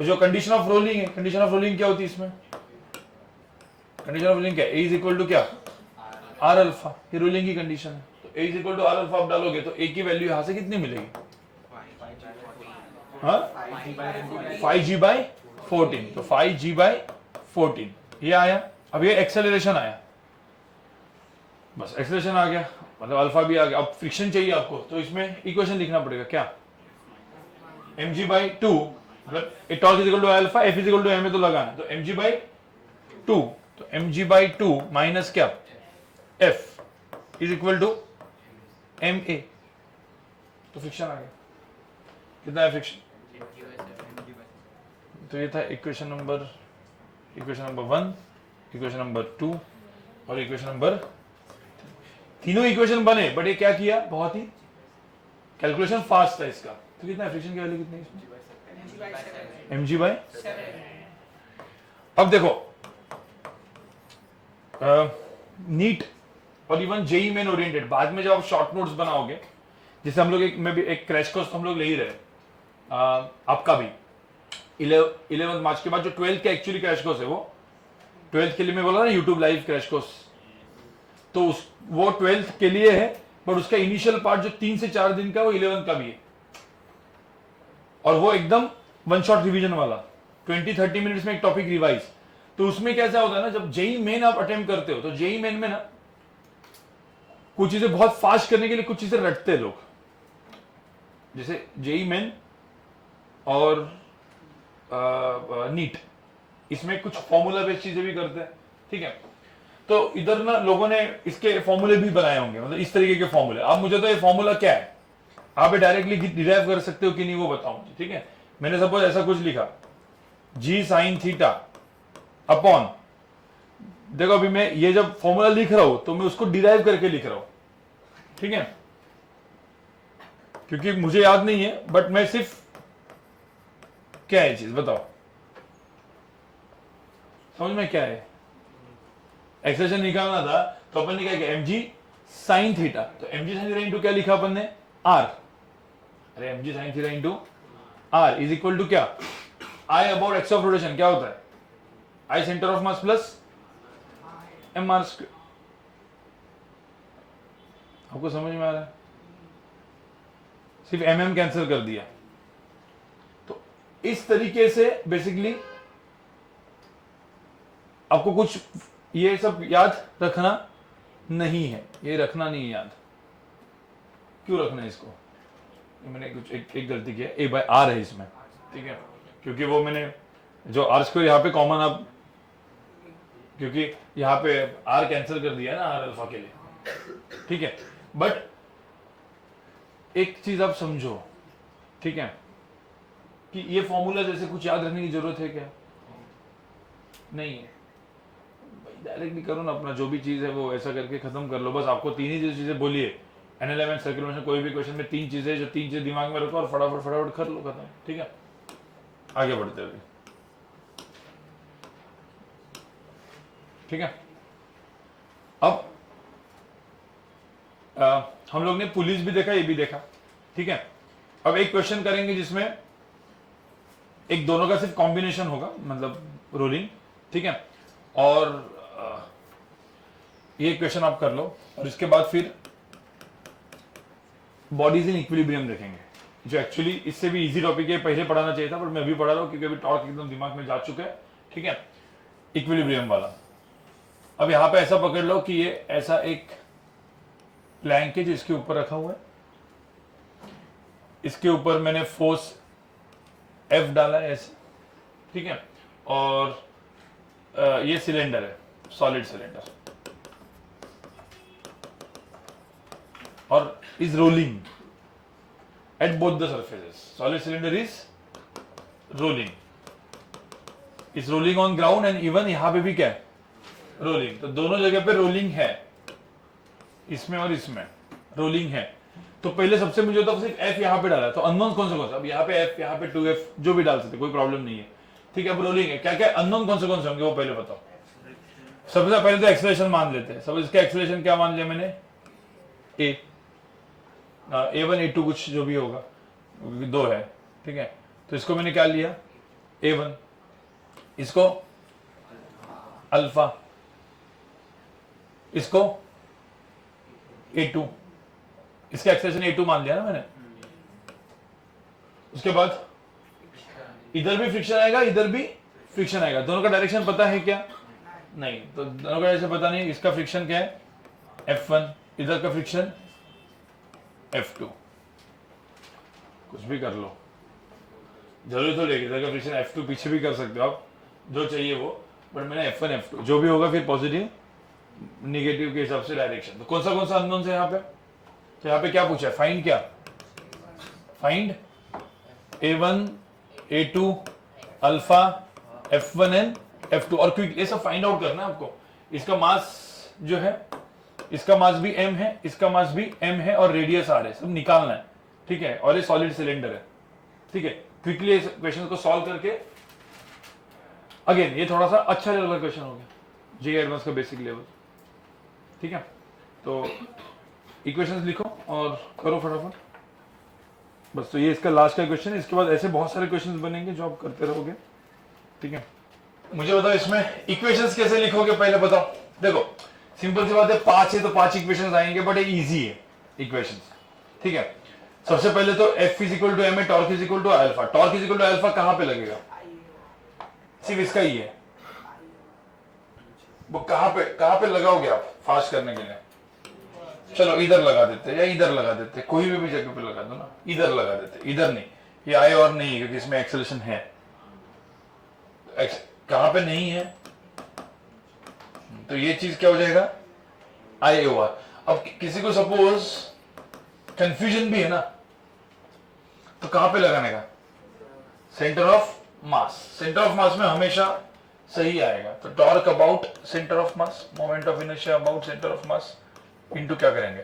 जो कंडीशन ऑफ रोलिंग है, कंडीशन ऑफ रोलिंग क्या होती है इसमें? कंडीशन ऑफ रोलिंग क्या? a इज इक्वल टू क्या? r alpha. ये रोलिंग की कंडीशन है। तो a is equal to r alpha आप डालोगे तो a की वैल्यू यहां से कितनी मिलेगी? हाँ, 5g/14। तो 5g/14 ये आया। अब ये एक्सेलरेशन आया, बस एक्सेलरेशन आ गया, मतलब अल्फा भी आ गया। अब फ्रिक्शन चाहिए आपको, तो इसमें इक्वेशन लिखना पड़ेगा क्या? mg/2, मतलब torque is equal to alpha, f is equal to m, तो लगाना। तो mg/2, तो mg/2 माइनस क्या? f is equal to ma। तो फ्रिक्शन आ गया। कितना है फ्रिक्शन? तो ये था इक्वेशन नंबर 1, इक्वेशन नंबर 2 और इक्वेशन नंबर 3। तीनों इक्वेशन बने, बट ये क्या किया? बहुत ही कैलकुलेशन फास्ट था इसका। तो कितना है फ्रिक्शन की वैल्यू? कितनी है इसमें? mg/7। अब देखो, नीट और इवन जेई मेन ओरिएंटेड, बाद में जब आप शॉर्ट नोट्स बनाओगे, जैसे हम लोग एक क्रैश कोर्स हम लोग ले ही रहे, आपका भी 11 मार्च के बाद जो 12th का एक्चुअली क्रैश कोर्स है, वो 12th के लिए मैं बोला ना यूट्यूब लाइव क्रैश कोर्स, तो वो 12th के लिए है, बट उसका इनिशियल पार्ट जो 3 से 4 दिन का, वो 11th का भी है, और वो एकदम वन शॉट रिवीजन वाला 20-30 मिनट्स में एक टॉपिक रिवाइज। तो उसमें कैसा होता है ना, जब जेई मेन आप अटेम्प्ट करते हो, तो जेई मेन में ना कुछ चीजें बहुत फास्ट करने के लिए कुछ चीजें रटते हैं लोग, जैसे जेई मेन और नीट, इसमें कुछ फॉर्मूला बेस्ड चीजें भी करते हैं, ठीक है। तो इधर ना लोगों ने इसके फॉर्मूले भी बनाए होंगे, मतलब इस तरीके के फॉर्मूले। अब मुझे तो ये फॉर्मूला क्या है, आप डायरेक्टली डिराइव कर सकते हो कि नहीं वो बताओ मुझे, ठीक है। मैंने सपोज ऐसा कुछ लिखा, जी साइन थीटा अपॉन, देखो अभी मैं ये जब फॉर्मूला लिख रहा हूं तो मैं उसको डिराइव करके लिख रहा हूं, ठीक है, क्योंकि मुझे याद नहीं है, बट मैं सिर्फ, क्या है चीज बताओ, समझ में क्या है? एक्सप्रेशन निकालना था, तो अपन ने क्या किया, mg साइन थीटा, तो mg साइन थीटा इंटू क्या लिखा अपन ने? r। अरे mg sine theta into r is equal to क्या? I about axis of rotation क्या होता है? I centre of mass plus mr²। आपको समझ में आ रहा है? सिर्फ mm कैंसिल कर दिया। तो इस तरीके से बेसिकली आपको कुछ ये सब याद रखना नहीं है, ये रखना नहीं है याद। क्यों रखना है इसको? मैंने कुछ एक गलती की है, a/r है इसमें, ठीक है, क्योंकि वो मैंने जो r² यहाँ पे कॉमन, अब क्योंकि यहाँ पे r कैंसिल कर दिया ना r अल्फा के लिए, ठीक है। बट एक चीज आप समझो, ठीक है, कि ये फॉर्मूला जैसे कुछ याद रखने की जरूरत है क्या? नहीं है। डायरेक्टली करो ना, अपना जो भी चीज है वो ऐसा करके खत्म कर लो। बस आपको तीन ही जो चीजें बोलिए, एनालिसिस एंड सर्कुलेशन, कोई भी क्वेश्चन में तीन चीजें, जो तीन चीजें दिमाग में रखो और फटाफट फटाफट कर लो, खत्म। ठीक है, आगे बढ़ते हुए, ठीक है। अब हम लोग ने पुलिस भी देखा, ये भी देखा, ठीक है। अब एक क्वेश्चन करेंगे जिसमें एक दोनों का सिर्फ कॉम्बिनेशन होगा, मतलब रोलिंग, ठीक है। और ये क्वेश्चन आप कर लो, और इसके बाद फिर बॉडीज इन इक्विलिब्रियम देखेंगे, जो एक्चुअली इससे भी इजी टॉपिक है, पहले पढ़ाना चाहिए था, पर मैं अभी पढ़ा रहा हूं क्योंकि अभी टॉर्क एकदम दिमाग में जा चुका है, ठीक है, इक्विलिब्रियम वाला। अब यहां पे ऐसा पकड़ लो कि ये ऐसा एक प्लैंक है जो इसके ऊपर रखा हुआ है, इसके ऊपर मैंने फोर्स F डाला है ऐसे, ठीक है, और ये सिलेंडर है, सॉलिड सिलेंडर, और is rolling at both the surfaces. Solid cylinder is rolling on ground and even यहां पे भी क्या है, रोलिंग। तो दोनों जगह पे रोलिंग है, इसमें और इसमें रोलिंग है। तो पहले सबसे मुझे तो सिर्फ F यहाँ पे डाला, तो अननोन कौन से अब यहाँ पे F, यहाँ पे 2F जो भी डाल सकते, कोई प्रॉब्लम नहीं है, ठीक है। अब रोलिंग है, क्या क्या अननोन कौन से होंगे वो पहले बताओ। सबसे पहले तो एक्सेलरेशन मान लेते हैं। सब इसका एक्सेलरेशन क्या मान लिया मैंने, A1 A2 कुछ जो भी होगा, दो है, ठीक है। तो इसको मैंने क्या लिया, A1, इसको अल्फा, इसको A2, इसका एक्सेलरेशन A2 मान लिया ना मैंने। उसके बाद इधर भी फ्रिक्शन आएगा, इधर भी फ्रिक्शन आएगा। दोनों का डायरेक्शन पता है क्या? नहीं, तो दोनों का डायरेक्शन पता नहीं। इसका फ्रिक्शन क्या है, F1, इधर का फ्रिक्शन F2। कुछ भी कर लो, जरूरी तो लेगी, इधर का फ्रिक्शन F2 पीछे भी कर सकते हो आप, जो चाहिए वो, बट मैंने F1 F2 जो भी होगा, फिर पॉजिटिव निगेटिव के हिसाब से डायरेक्शन। तो कौन सा अननोन है यहाँ पे? तो यहाँ पे क्या पूछा है, फाइंड क्या, find A1 A2 alpha F1 and F2। और क्विक ये सब फाइंड आउट करना है आपको। इसका मास जो है, इसका मास भी m है, इसका मास भी m है, और रेडियस r है, सब निकालना है, ठीक है। और ये सॉलिड सिलेंडर है, ठीक है। क्विकली इस क्वेश्चन को सॉल्व करके, अगेन ये थोड़ा सा अच्छा लेवल का क्वेश्चन हो गया, जे एडवांस का बेसिक लेवल, ठीक है। तो इक्वेशंस लिखो और करो फटाफट, बस। तो ये इसका लास्ट का क्वेश्चन है। इसके बाद ऐसे बहुत सारे क्वेश्चंस बनेंगे जो आप करते रहोगे, ठीक है। मुझे बताओ इसमें इक्वेशंस कैसे लिखोगे, पहले बताओ। देखो सिंपल सी बात है, 5 है तो 5 इक्वेशंस आएंगे, बट ये इजी है इक्वेशंस, ठीक है। सबसे पहले तो F is equal to m है, torque is equal to alpha. Torque is equal to alpha कहां पे लगेगा, सिर्फ इसका ही है, वो कहां पे लगाओगे आप फास्ट करने के लिए? चलो इधर लगा देते या इधर लगा देते, कोई भी जगह पे लगा दो ना, इधर लगा देते, इधर नहीं, ये आए और नहीं, क्योंकि इसमें एक्सेलरेशन है। कहां पे नहीं है, तो ये चीज क्या हो जाएगा, आई ओवर। अब किसी को सपोज कंफ्यूजन भी है ना, तो कहां पे लगाने का, centre of mass. Centre of mass में हमेशा सही आएगा। तो torque about centre of mass, moment of inertia about centre of mass, into क्या करेंगे,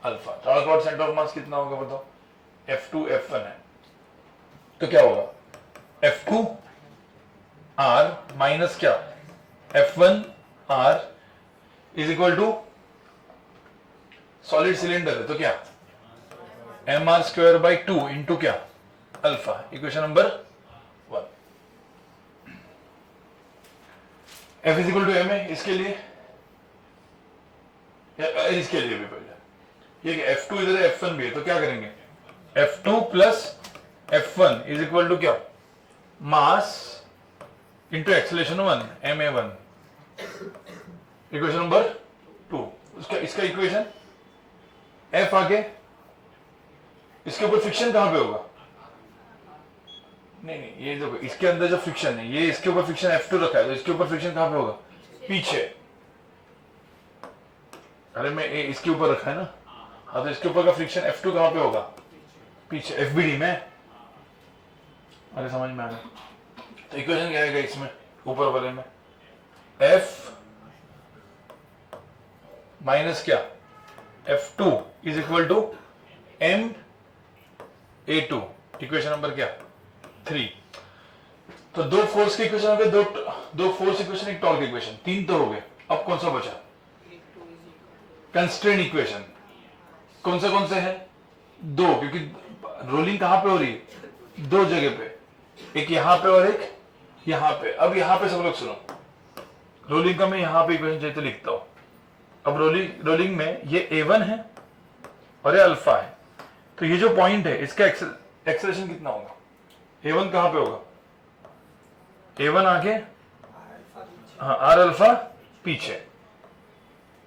alpha. Torque about centre of मास कितना होगा बताओ, F2 F1 है, तो क्या होगा, F2 R माइनस क्या, F1 R is equal to, solid cylinder है तो क्या, mr स्क्वायर बाई 2 इंटू क्या, alpha. Equation number 1। F is equal to m है इसके लिए, इसके लिए भी पहले ये F2 इधर है, F1 भी है, तो क्या करेंगे, F2 plus F1 is equal to क्या, mass into acceleration 1 ma1। Equation number 2। इसका इक्वेशन F आगे, इसके ऊपर फ्रिक्शन कहां पे होगा, नहीं ये देखो, इसके अंदर जो फ्रिक्शन है, ये इसके ऊपर फ्रिक्शन F2 रखा है, तो इसके ऊपर फ्रिक्शन कहां पे होगा, पीछे। अरे मैं इसके ऊपर रखा है ना, हाँ तो इसके ऊपर का फ्रिक्शन F2 कहां पे होगा? पीछे, FBD में। अरे समझ में आ गया। तो इक्वेशन क्या आएगा इसमें, ऊपर वाले में? F माइनस क्या, F2 is equal to MA2। Equation number क्या, 3। तो दो फोर्स के इक्वेशन हो गए, दो फोर्स इक्वेशन, एक टॉर्क इक्वेशन, 3 तो हो गए। अब कौन सा बचा? Constraint equation. कौन से हैं? 2, क्योंकि रोलिंग कहां पे हो रही है? 2 जगह पे, एक यहां पे और एक यहां पे। अब यहां पे सब लोग सुनो, रोलिंग का मैं यहां पे इक्वेशन चाहिए तो लिखता हूं। अब रोलिंग में ये A1 है और ये अल्फा है, तो ये जो पॉइंट है इसका एक्सेलरेशन कितना होगा? A1 कहां पे होगा? A1 आगे, हाँ, R अल्फा पीछे,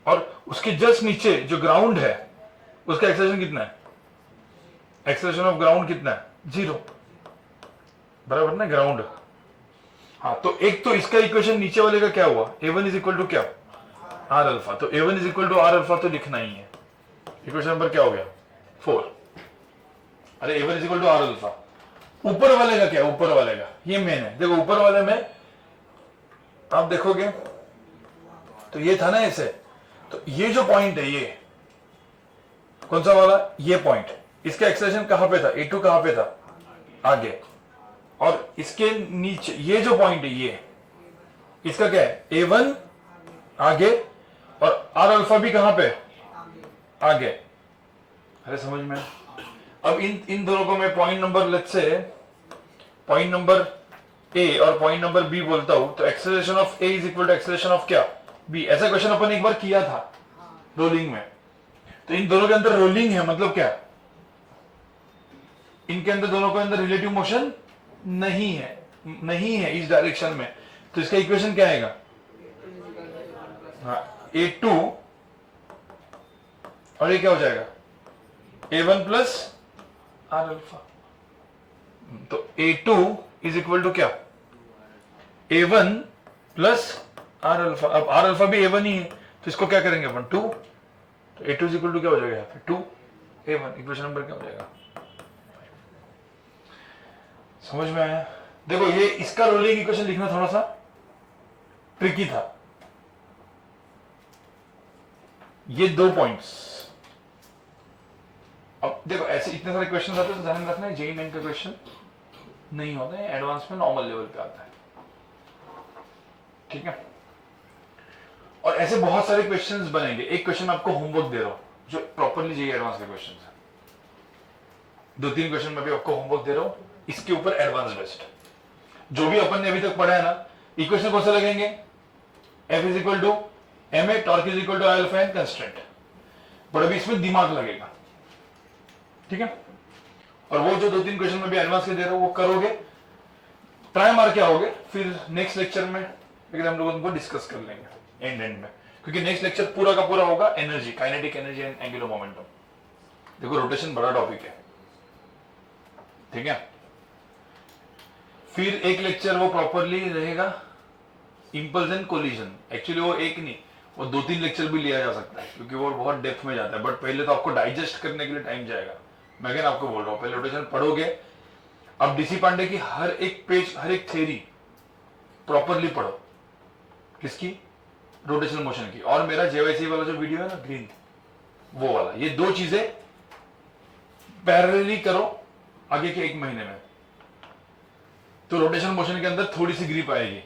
और उसके जस्ट नीचे जो ग्राउंड है उसका एक्सेलरेशन कितना है? एक्सेलरेशन ऑफ ग्राउंड कितना है? 0, बराबर ना, ग्राउंड। हाँ, तो एक तो इसका इक्वेशन नीचे वाले का क्या हुआ? A1 इज इक्वल टू क्या? R alpha. तो A1 is equal to R alpha तो लिखना ही है। इक्वेशन नंबर क्या हो गया? 4। अरे A1 is equal to R alpha. ऊपर वाले का क्या? ऊपर वाले का ये मेन है। देखो ऊपर वाले में आप देखोगे तो ये था ना ऐसे, तो ये जो पॉइंट है, ये कौन सा वाला? ये पॉइंट, इसका एक्सेलरेशन कहां पे था? A2 कहां पे था? आगे। और इसके नीचे ये जो पॉइंट है, ये इसका क्या है? A1 आगे, और R अल्फा भी कहां पे? आगे। अरे समझ में? अब इन दोनों को मैं point number, let's say point number A और पॉइंट नंबर बी बोलता हूं, तो acceleration of A is equal to acceleration of क्या? बी। ऐसा क्वेश्चन अपन एक बार किया था रोलिंग में। तो इन दोनों के अंदर रोलिंग है, मतलब क्या? इनके अंदर, दोनों के अंदर रिलेटिव मोशन नहीं है इस डायरेक्शन में। तो इसका इक्वेशन क्या आएगा? हाँ, A2 और ये क्या हो जाएगा? A1 plus R alpha. तो A2 इज इक्वल टू क्या? A1 plus R alpha. अब R अल्फा भी A1 ही है, तो इसको क्या करेंगे अपन? 2। तो A2 इज इक्वल टू क्या हो जाएगा यहाँ पे? 2A1। इक्वेशन नंबर क्या हो जाएगा? समझ में आया? देखो ये इसका रोलिंग इक्वेशन लिखना थोड़ा सा ट्रिकी था। ये 2 पॉइंट्स। अब देखो ऐसे इतने सारे क्वेश्चन आते हैं तो ध्यान रखना है, जेईई मेन का क्वेश्चन नहीं होता है, एडवांस में नॉर्मल लेवल पे आता है, ठीक है? और ऐसे बहुत सारे क्वेश्चंस बनेंगे। एक क्वेश्चन आपको होमवर्क दे रहा हूं जो प्रॉपरली जेईई एडवांस के क्वेश्चन है। 2-3 क्वेश्चन में भी आपको होमवर्क दे रहा हूं, इसके ऊपर एडवांस बेस्ट। जो भी अपन ने अभी तक पढ़ा है ना, इक्वेशन कौन सा लगेंगे? F is equal to MA, torque is equal to I alpha and constant. पर अभी इसमें दिमाग लगेगा, ठीक है? और वो जो 2-3 क्वेश्चन में भी एडवांस के दे रहा हूं वो करोगे, ट्राई मार के आओगे, फिर नेक्स्ट लेक्चर में लेकिन हम लोग उनको डिस्कस कर लेंगे एंड में, क्योंकि नेक्स्ट लेक्चर पूरा का पूरा होगा energy, kinetic energy and angular momentum. देखो रोटेशन बड़ा टॉपिक है, ठीक है? फिर एक लेक्चर वो प्रॉपरली रहेगा इंपल्स एंड कोलिजन। एक्चुअली वो एक नहीं, वो 2-3 लेक्चर भी लिया जा सकता है, क्योंकि वो बहुत डेप्थ में जाता है। बट पहले तो आपको डाइजेस्ट करने के लिए टाइम जाएगा। मैं अगेन आपको बोल रहा हूँ, पहले रोटेशन पढ़ोगे। अब डीसी पांडे की हर एक पेज, हर एक थ्योरी प्रॉपरली पढ़ो। किसकी? रोटेशनल मोशन की। और मेरा जेवाईसी वाला जो वीडियो है ना, ग्रीन, वो वाला, ये 2 चीजें पैरेलली करो आगे के 1 महीने में, तो रोटेशनल मोशन के अंदर थोड़ी सी ग्रिप आएगी।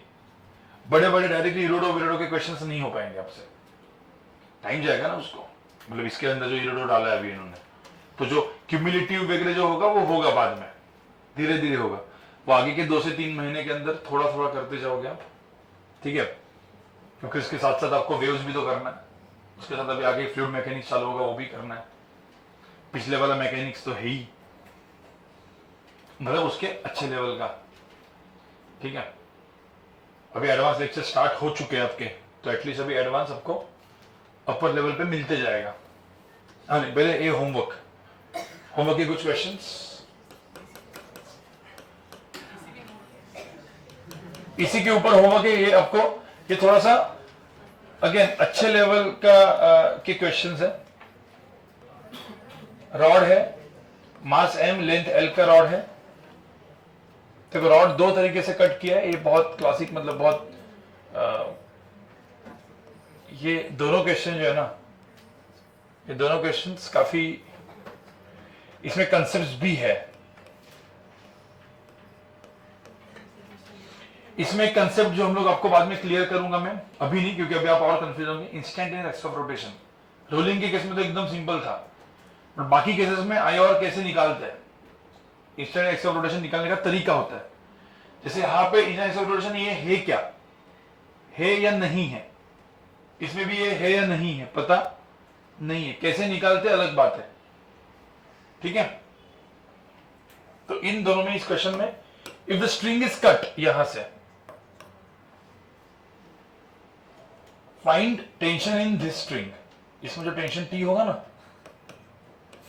बड़े बड़े डायरेक्टली इरोडो विरोडो के क्वेश्चंस नहीं हो पाएंगे आपसे, टाइम जाएगा ना उसको। मतलब इसके अंदर जो इरोडो डाला है अभी इन्होंने, तो जो क्यूमुलेटिव वगैरह जो होगा वो होगा बाद में, धीरे धीरे होगा वो। आगे के 2 से 3 महीने के अंदर थोड़ा थोड़ा करते जाओगे आप, ठीक है? क्योंकि इसके साथ साथ आपको वेव्स भी तो करना है, उसके साथ अभी आगे फ्लूइड मैकेनिक्स चालू होगा, वो भी करना है। पिछले वाला मैकेनिक्स तो है ही, मतलब उसके अच्छे लेवल का, ठीक है? अभी एडवांस लेक्चर स्टार्ट हो चुके हैं आपके, तो एटलीस्ट अभी एडवांस आपको अपर लेवल पे मिलते जाएगा। हाँ नहीं, पहले ये होमवर्क के कुछ क्वेश्चंस इसी के ऊपर होमवर्क है। ये आपको, ये थोड़ा सा अगेन अच्छे लेवल का के क्वेश्चंस है। रॉड है, मास m, लेंथ l का रॉड है। देखो रॉड दो तरीके से कट किया है, ये बहुत क्लासिक मतलब बहुत ये दोनों क्वेश्चन जो है ना, ये दोनों क्वेश्चंस काफी इसमें कंसेप्ट्स भी है। इसमें कंसेप्ट जो हम लोग आपको बाद में क्लियर करूंगा मैं, अभी नहीं, क्योंकि अभी आप और कंफ्यूज होंगे। Instantaneous x of rotation rolling के केस में तो एकदम सिंपल था, बट बाकी केसेस में आई और कैसे निकालते हैं, इंस्टेंटेनियस एक्स ऑफ रोटेशन निकालने का तरीका होता है। जैसे यहां पे इंस्टेंटेनियस एक्स ऑफ रोटेशन ये है क्या, है या नहीं है, इसमें भी ये है या नहीं है, पता नहीं है, कैसे निकालते अलग बात है, ठीक है। तो इन दोनों में, इस क्वेश्चन में if the string is cut, यहां से find tension in this string, इसमें जो टेंशन टी होगा ना,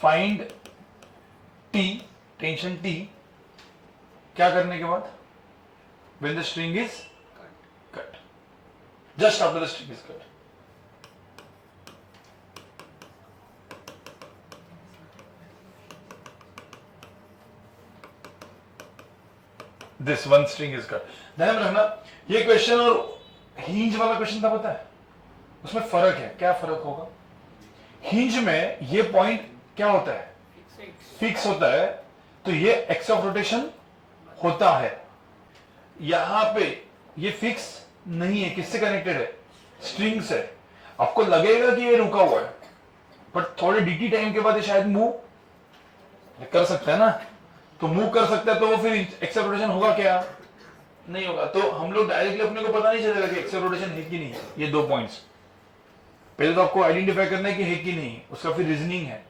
फाइंड टी, टेंशन टी, क्या करने के बाद, when the string is cut, just after the string is cut. This one string is cut. ध्यान रखना, ये क्वेश्चन और हिंज वाला क्वेश्चन था, पता है उसमें फर्क है। क्या फर्क होगा, हिंज में ये पॉइंट क्या होता है, फिक्स होता है, तो ये एक्स ऑफ रोटेशन होता है। यहां पे ये फिक्स नहीं है, किससे कनेक्टेड है, स्ट्रिंग से। आपको लगेगा कि ये रुका हुआ है, बट थोड़े dt टाइम के बाद ये शायद मूव कर सकता है ना, तो मूव कर सकता है, तो वो फिर एक्स ऑफ रोटेशन होगा क्या, नहीं होगा। तो हम लोग डायरेक्टली अपने को पता नहीं चलेगा कि एक्स ऑफ रोटेशन है कि नहीं है। ये दो पॉइंट्स पहले तो आपको आइडेंटिफाई करना है कि है कि नहीं, उसका फिर रीजनिंग है,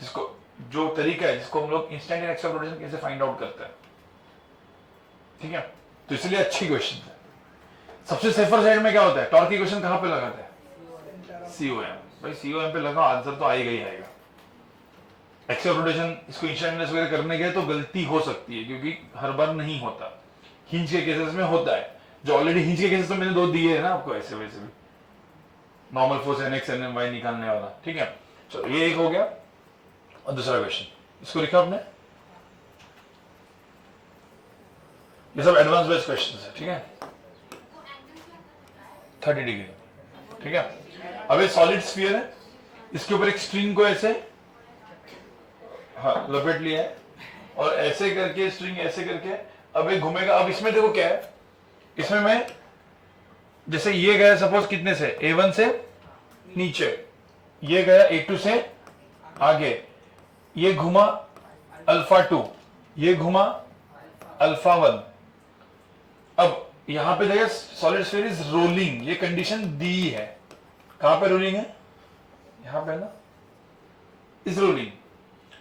जिसको जो तरीका है जिसको हम लोग इंस्टेंटेनियस एक्स ऑफ रोटेशन कैसे फाइंड आउट करते हैं, ठीक है। तो इसलिए अच्छी क्वेश्चन है। सबसे सेफर साइड में क्या होता है, टॉर्क इक्वेशन कहां पे लगाते हैं, सीओएम। भाई सीओएम पे लगा, आंसर तो आएगा ही आएगा। एक्स ऑफ रोटेशन इसको इंस्टेंटेनियस वगैरह करने गए तो गलती हो सकती है, क्योंकि हर बार नहीं होता, हिंज के केसेस में होता है। जो ऑलरेडी हिंज के केसेस तो मैंने दो दिए है ना आपको, ऐसे वैसे भी normal force N X N M Y निकालने वाला, ठीक है। चलो ये एक हो गया, और दूसरा क्वेश्चन इसको लिखा आपने, ये सब एडवांस बेस्ड क्वेश्चन है, ठीक है। 30 डिग्री, ठीक है। अब ये सॉलिड स्फीयर है, इसके ऊपर एक स्ट्रिंग को ऐसे हाँ लपेट लिया है, और ऐसे करके स्ट्रिंग ऐसे करके अब ये घूमेगा। अब इसमें देखो क्या है, इसमें मैं जैसे ये गया सपोज कितने से, A1 से नीचे, ये गया A2 से आगे, ये घुमा α2, ये घुमा α1। अब यहां पे देखिए सॉलिड स्फीयर इज रोलिंग, ये कंडीशन दी है। कहां पे रोलिंग है, यहां पे ना, इज रोलिंग।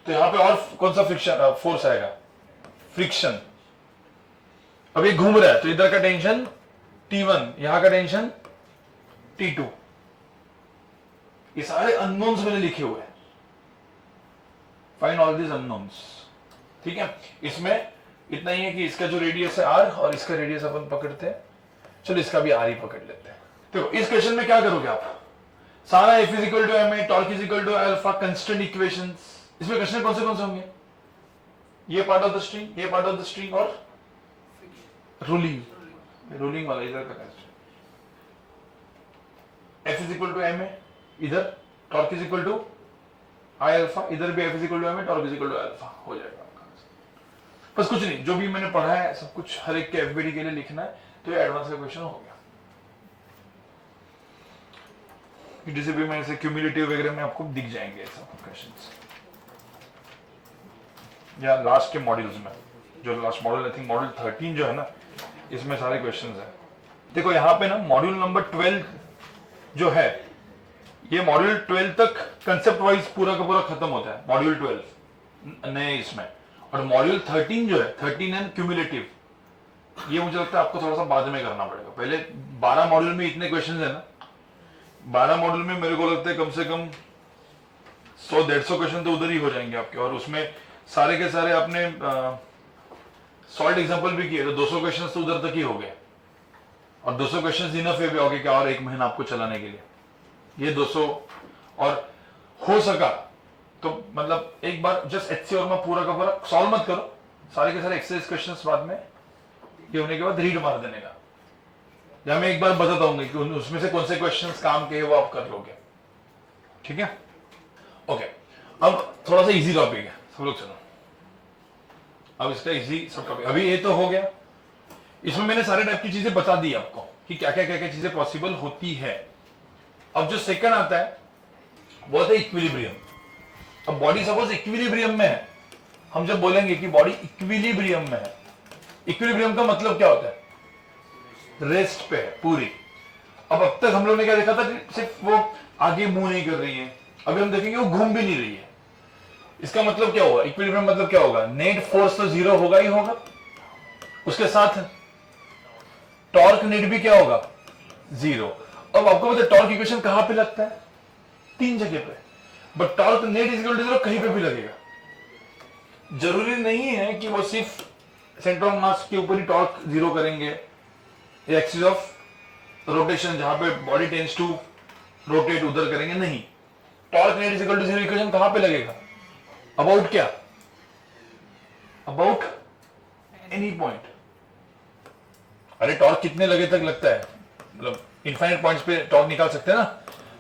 तो यहां पे और कौन सा फ्रिक्शन फोर्स आएगा, फ्रिक्शन। अब ये घूम रहा है, तो इधर का टेंशन T1, यहां का टेंशन T2। ये सारे अननोन्स मैंने लिखे हुए हैं, फाइंड ऑल दिस अननोन्स, ठीक है। इसमें इतना ही है कि इसका जो रेडियस है R और इसका रेडियस अपन पकड़ते हैं, चलो इसका भी R ही पकड़ लेते हैं। देखो इस क्वेश्चन में क्या करोगे आप, सारा F is equal to ma, torque is equal to alpha, constant equations. इसमें क्वेश्चन कौन से होंगे, ये पार्ट ऑफ द स्ट्रिंग, ये पार्ट ऑफ द स्ट्रिंग, और रोलिंग, रोलिंग वाला इधर का F is equal to ma, इधर torque is equal to I alpha, इधर भी F is equal to ma, torque is equal to alpha हो जाएगा। बस कुछ नहीं, जो भी मैंने पढ़ा है सब कुछ हर एक के एफबीडी के लिए लिखना है, तो ये एडवांस का क्वेश्चन हो गया। डीसीपी में ऐसे क्यूमुलेटिव वगैरह में आपको दिख जाएंगे ऐसा क्वेश्चंस, या लास्ट के मॉड्यूल्स में, जो last module I think module 13 जो है ना, इसमें सारे क्वेश्चंस हैं। देखो यहाँ पे ना मॉड्यूल नंबर 12 जो है, ये मॉड्यूल 12 तक कंसेप्ट वाइज पूरा का पूरा खत्म होता है, मॉड्यूल 12 नए इसमें। और मॉड्यूल 13 जो है, 13 एंड क्यूमुलेटिव, ये मुझे लगता है आपको थोड़ा सा बाद में करना पड़ेगा। पहले 12 मॉड्यूल में इतने क्वेश्चन है ना, 12 मॉड्यूल में मेरे को लगता है कम से कम 100-150 क्वेश्चन तो उधर ही हो जाएंगे आपके, और उसमें सारे के सारे आपने सॉल्ड एग्जांपल भी किए, तो 200 क्वेश्चन तो उधर तक ही हो गए, और 200 क्वेश्चन इनफ है भी होगे क्या और एक महीना आपको चलाने के लिए। ये 200, और हो सका तो मतलब एक बार जस्ट HCR में पूरा का पूरा सॉल्व मत करो, सारे के सारे एक्सरसाइज क्वेश्चंस बाद में ये होने के बाद रीड मार देने का, या मैं एक बार बताता हूँ कि उसमें से कौन से क्वेश्चंस काम के वो आप कर लोगे, ठीक है। ओके, अब थोड़ा सा इजी टॉपिक है सब लोग, सुनो अब इसका इजी सब टॉपिक। अभी ये तो हो गया, इसमें मैंने सारे टाइप की चीजें बता दी आपको कि क्या क्या चीजें पॉसिबल होती है। अब जो सेकंड आता है वो है इक्विलिब्रियम। अब बॉडी सपोज इक्विलिब्रियम में है, हम जब बोलेंगे कि बॉडी इक्विलिब्रियम में है, इक्विलिब्रियम का मतलब क्या होता है? रेस्ट पे है पूरी। अब तक हम लोग ने क्या देखा था कि सिर्फ वो आगे मूव नहीं कर रही है, अभी हम देखेंगे वो घूम भी नहीं रही है। इसका मतलब क्या होगा? इक्विलिब्रियम मतलब क्या होगा? नेट फोर्स तो जीरो होगा ही होगा, उसके साथ टॉर्क नेट भी क्या होगा? जीरो। अब आपको पता है टॉर्क इक्वेशन कहां पे लगता है? 3 जगह पे, but torque net is equal to zero कहीं पे भी लगेगा। जरूरी नहीं है कि वो सिर्फ सेंटर ऑफ मास के ऊपर ही टॉर्क जीरो करेंगे, एक्सिस ऑफ रोटेशन जहां पे बॉडी टेंड्स टू रोटेट उधर करेंगे, नहीं। Torque net is equal to zero equation कहां पे लगेगा? अबाउट क्या? About any point. अरे टॉर्क कितने लगे तक लगता है? मतलब इनफाइनाइट पॉइंट्स पे टॉर्क निकाल सकते हैं ना,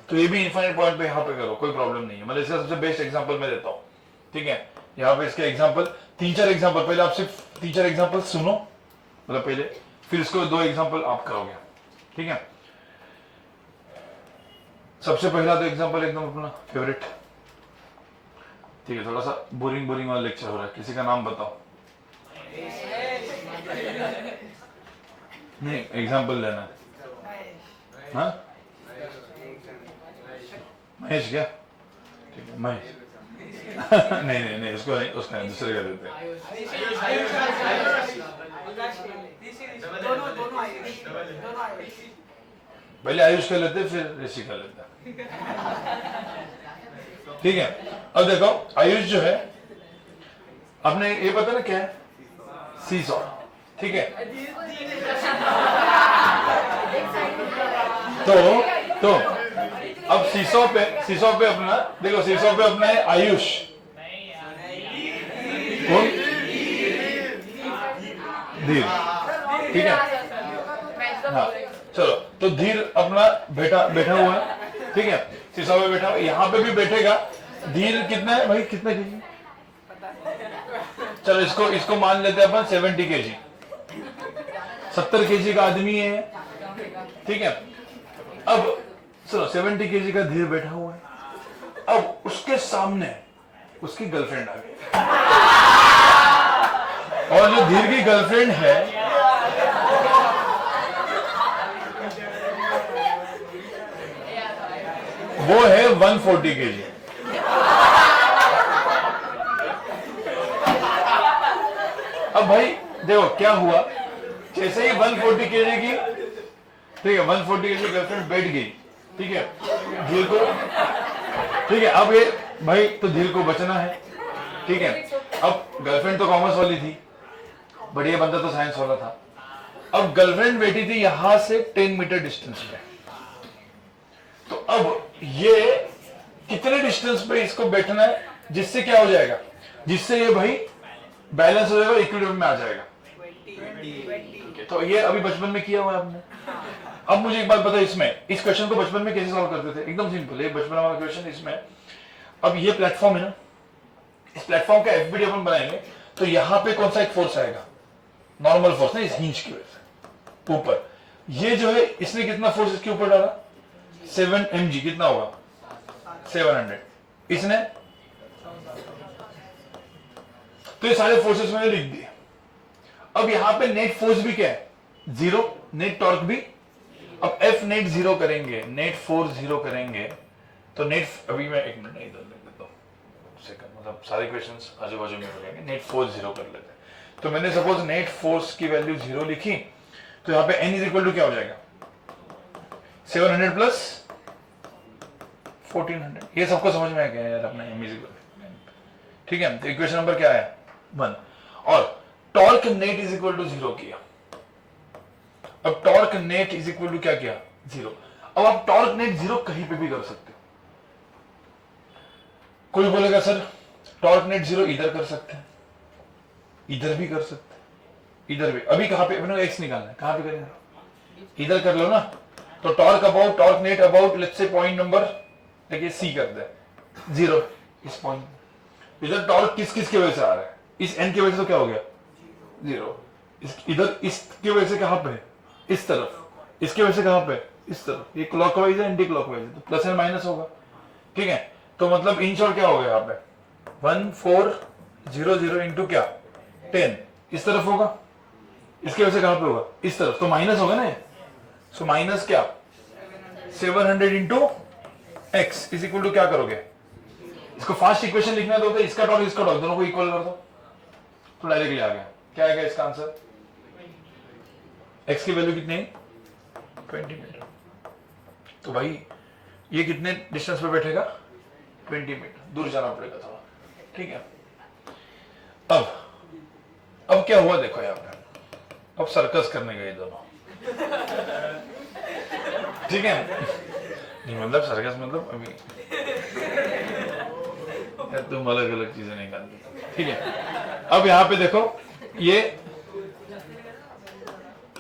तो ये भी इनफाइनाइट पॉइंट पे यहां पे करो, कोई प्रॉब्लम नहीं है। मतलब इसका सबसे बेस्ट एग्जांपल मैं देता हूं, ठीक है। यहाँ पे इसके एग्जांपल 3-4 एग्जांपल, पहले आप सिर्फ 3-4 एग्जांपल सुनो, मतलब पहले, फिर इसको 2 एग्जांपल आप करोगे, ठीक है। सबसे पहला तो एग्जांपल एकदम अपना फेवरेट, ठीक है। थोड़ा सा बोरिंग वाला लेक्चर हो रहा है, किसी का नाम बताओ। नहीं, एग्जांपल लेना है। हाँ, महेश क्या? ठीक है, महेश। नहीं, उसको नहीं, उसका नहीं, दूसरे का देते हैं। पहले आयुष कर लेते, फिर ऋषि कर लेते, ठीक है। अब देखो आयुष जो है, आपने ये पता ना क्या है? सीसॉ, ठीक है। तो अब सीसॉ पे अपना देखो, सीसॉ पे अपना है आयुष, धीर, ठीक है। हाँ, चलो, तो धीर अपना बैठा हुआ है, ठीक है। सीसॉ पे बैठा हुआ, यहाँ पे भी बैठेगा। धीर कितना है भाई? कितना केजी? चलो इसको मान लेते हैं अपन 70 केजी, 70 केजी का आदमी है, ठीक है। अब चलो 70 केजी का धीर बैठा हुआ है, अब उसके सामने उसकी गर्लफ्रेंड आ गई, और जो धीर की गर्लफ्रेंड है वो है 140 केजी। अब भाई देखो क्या हुआ, जैसे ही 140 केजी की, ठीक है, 140 केजी गर्लफ्रेंड बैठ गई, ठीक है, धीर को, ठीक है। अब ये भाई तो धीर को बचना है, ठीक है। अब गर्लफ्रेंड तो कॉमर्स वाली थी, बढ़िया बंदा तो साइंस वाला था। अब गर्लफ्रेंड बैठी थी यहां से 10 मीटर डिस्टेंस पे, तो अब ये कितने डिस्टेंस पे इसको बैठना है जिससे क्या हो जाएगा? जिससे ये भाई बैलेंस हो जाएगा, इक्विलिब्रियम में आ जाएगा। तो ये अभी बचपन में किया हुआ है आपने। अब मुझे एक बात बताओ, इसमें इस क्वेश्चन को बचपन में कैसे सॉल्व करते थे? एकदम सिंपल है बचपन वाला क्वेश्चन। इसमें अब ये प्लेटफॉर्म है ना, इस प्लेटफॉर्म का एफबीडी अपन बनाएंगे, तो यहां पे कौन सा एक फोर्स आएगा? नॉर्मल फोर्स ना, इस हिंज की वजह से ऊपर। ये जो है इसने कितना फोर्स इसके ऊपर डाला? 7 mg, कितना होगा? 700। इसने, तो ये सारे फोर्सेस मैंने लिख दिए। अब यहां पे नेट फोर्स भी क्या है? 0, नेट टॉर्क भी। अब एफ नेट 0 करेंगे, नेट फोर्स 0 करेंगे, तो नेट, अभी मैं 1 मिनट इधर लिख देता हूं सेकंड, मतलब सारे क्वेश्चंस आजू बाजू में हो जाएंगे। नेट फोर्स 0 कर लेते हैं, तो मैंने सपोज नेट फोर्स की वैल्यू 0 लिखी, तो यहां पे एन इज इक्वल टू क्या हो जाएगा? 700 प्लस 1400। ये सबको समझ में आ गया यार अपना एम इज इक्वल, ठीक है। तो इक्वेशन नंबर क्या है? 1। और torque net is equal to 0 किया। अब torque net is equal to क्या किया? 0। अब आप टॉर्क नेट 0 कहीं पे भी कर सकते हो। कोई बोलेगा सर टॉर्क नेट जीरो इधर कर सकते हैं, इधर भी कर सकते हैं, इधर भी। अभी कहां पे अपने एक्स निकालना है, कहां पे करेंगे, इधर कर लो ना। तो torque net about let's say point number देखिए सी कर दे जीरो, इस पॉइंट। इधर टॉर्क किस किस की वजह से आ रहा है, इस एन की वजह से तो क्या हो गया जीरो। इधर इसकी वजह से कहां पे, इस तरफ, इसकी वजह से कहां पे, इस तरफ। ये क्लॉकवाइज है एंटी क्लॉकवाइज है, तो प्लस एंड माइनस होगा, ठीक है। तो मतलब इन शॉर्ट क्या हो गया यहाँ पे 1400 इंटू क्या 10 इस तरफ होगा, इसकी वजह से कहां पे होगा, इस तरफ, तो माइनस होगा ना ये। सो माइनस क्या 700 into X is equal to क्या करोगे, इसको फास्ट इक्वेशन लिखना है तो इसका टॉर्क इसका टॉर्क दोनों को इक्वल कर दो, तो डायरेक्टली आ गया। क्या आएगा इसका आंसर, एक्स की वैल्यू कितनी है 20 मीटर। तो भाई ये कितने डिस्टेंस पे बैठेगा 20 मीटर, दूर जाना पड़ेगा थोड़ा, ठीक है। अब क्या हुआ देखो यहाँ पे, अब सर्कस करने गए दोनों, ठीक है। नहीं मतलब सर्कस मतलब अभी तुम अलग अलग चीजें निकालते, ठीक है। अब यहां पे देखो ये,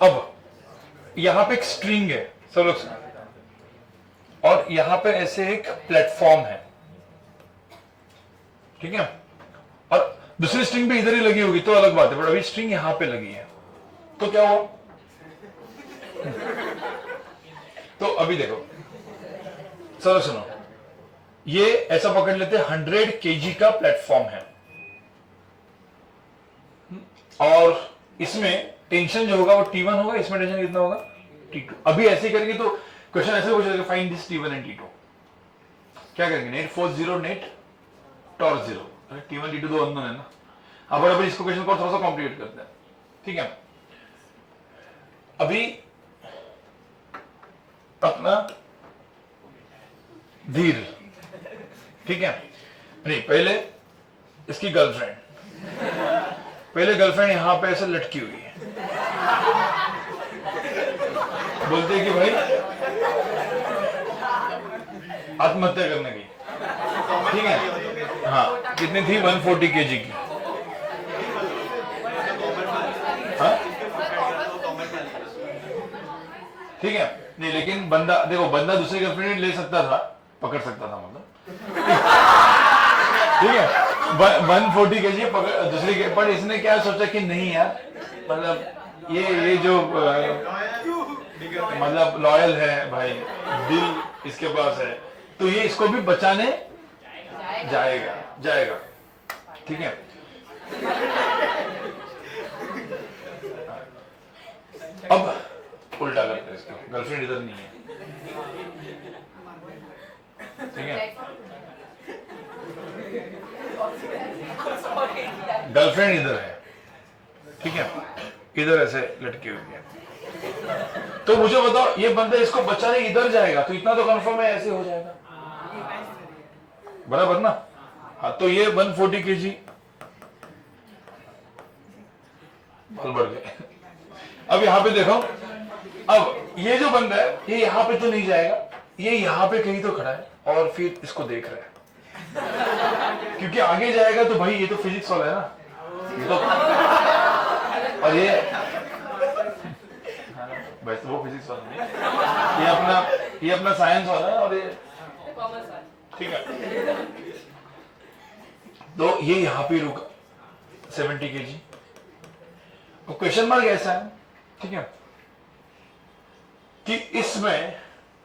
अब यहां पे एक स्ट्रिंग है सब लोग, और यहां पे ऐसे एक प्लेटफॉर्म है, ठीक है। और दूसरी स्ट्रिंग भी इधर ही लगी होगी तो अलग बात है, बट अभी स्ट्रिंग यहां पे लगी है, तो क्या हुआ तो अभी देखो चलो सुनो, ये ऐसा पकड़ लेते हैं 100 kg का प्लेटफॉर्म है, और इसमें टेंशन जो होगा वो T1 होगा, इसमें टेंशन कितना होगा T2। अभी ऐसे करेंगे तो क्वेश्चन ऐसे पूछेगा find this T1 and T2। क्या करेंगे, net force zero, net torque zero, T1 T2 दो अननोन है ना। अब अभी इसको क्वेश्चन को थोड़ा सा कॉम्प्लिकेट करते हैं, ठीक है। अभी अपना धीर, ठीक है, नहीं पहले इसकी गर्लफ्रेंड, पहले गर्लफ्रेंड यहां पे ऐसे लटकी हुई है, बोलते हैं कि भाई आत्महत्या करने की, ठीक है। हाँ कितनी थी 140 kg की, हाँ ठीक है। नहीं लेकिन बंदा देखो, बंदा दूसरी गर्लफ्रेंड ले सकता था, पकड़ सकता था मतलब, ठीक है 140 kg पकड़ दूसरी के, पर इसने क्या सोचा कि नहीं यार, मतलब ये जो मतलब लॉयल है भाई, दिल इसके पास है, तो ये इसको भी बचाने जाएगा, ठीक है। अब उल्टा करते हैं इसको, गर्लफ्रेंड इधर नहीं है, ठीक है। गर्लफ्रेंड इधर है, ठीक है, इधर ऐसे लटकी हुई है, तो मुझे बताओ ये बंदा इसको बचाने इधर जाएगा, तो इतना तो कंफर्म है ऐसे हो जाएगा, बराबर ना। हाँ तो ये 140 kg बल बढ़ गए। अब यहां पे देखो, अब ये जो बंदा है ये यहां पे तो नहीं जाएगा, ये यहां पे कहीं तो खड़ा है और फिर इसको देख रहा है, क्योंकि आगे जाएगा तो भाई ये तो फिजिक्स वाला है ना, ये तो, और ये वैसे वो फिजिक्स वाला नहीं, ये अपना साइंस वाला है, और ये ठीक है। तो ये यहां पे रुका 70 kg, तो क्वेश्चन मार्क ऐसा है, ठीक है, कि इसमें,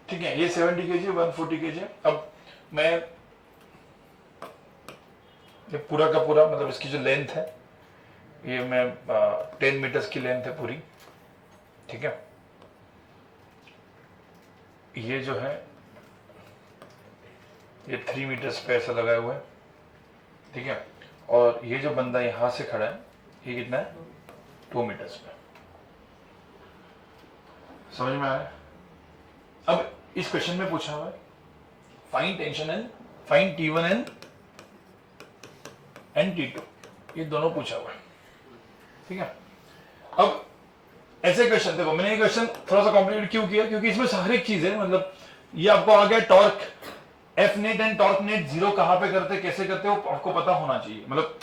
ठीक है, ये 70 kg 140 kg। अब मैं ये पूरा का पूरा मतलब इसकी जो लेंथ है, ये मैं 10 मीटर्स की लेंथ है पूरी, ठीक है। ये जो है ये 3 मीटर्स पे ऐसा लगाए हुए है, ठीक है। और ये जो बंदा यहां से खड़ा है ये कितना है 2 मीटर्स पे, समझ में आया। अब इस क्वेश्चन में पूछा हुआ है find tension and find T1 and T2, ये दोनों पूछा हुआ है, ठीक है। अब ऐसे क्वेश्चन देखो, मैंने ये क्वेश्चन थोड़ा सा कॉम्प्लिकेट क्यों किया, क्योंकि इसमें हर एक चीज है, मतलब ये आपको आ गया torque, F net and torque net zero कहां पे करते, कैसे करते हो आपको पता होना चाहिए, मतलब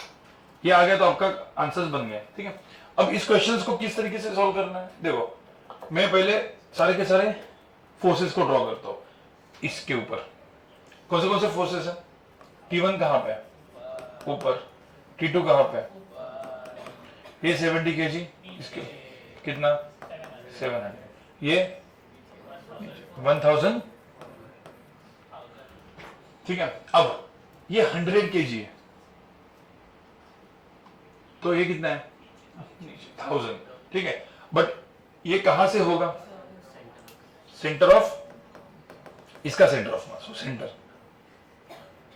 ये आ गया तो आपका आंसर्स बन गया, ठीक है। अब इस क्वेश्चंस को किस तरीके से सॉल्व करना है, देखो मैं पहले सारे के सारे फोर्सेस को ड्रॉ करता हूं इसके ऊपर। कौन से फोर्सेस है, T1 कहां पे है, ऊपर, T2 कहां पे है, ये 70 kg, इसके कितना 700, ये 1000, ठीक है। अब ये 100 kg है, तो ये कितना है 1000, ठीक है। बट ये कहां से होगा, सेंटर ऑफ, इसका सेंटर ऑफ मास, सेंटर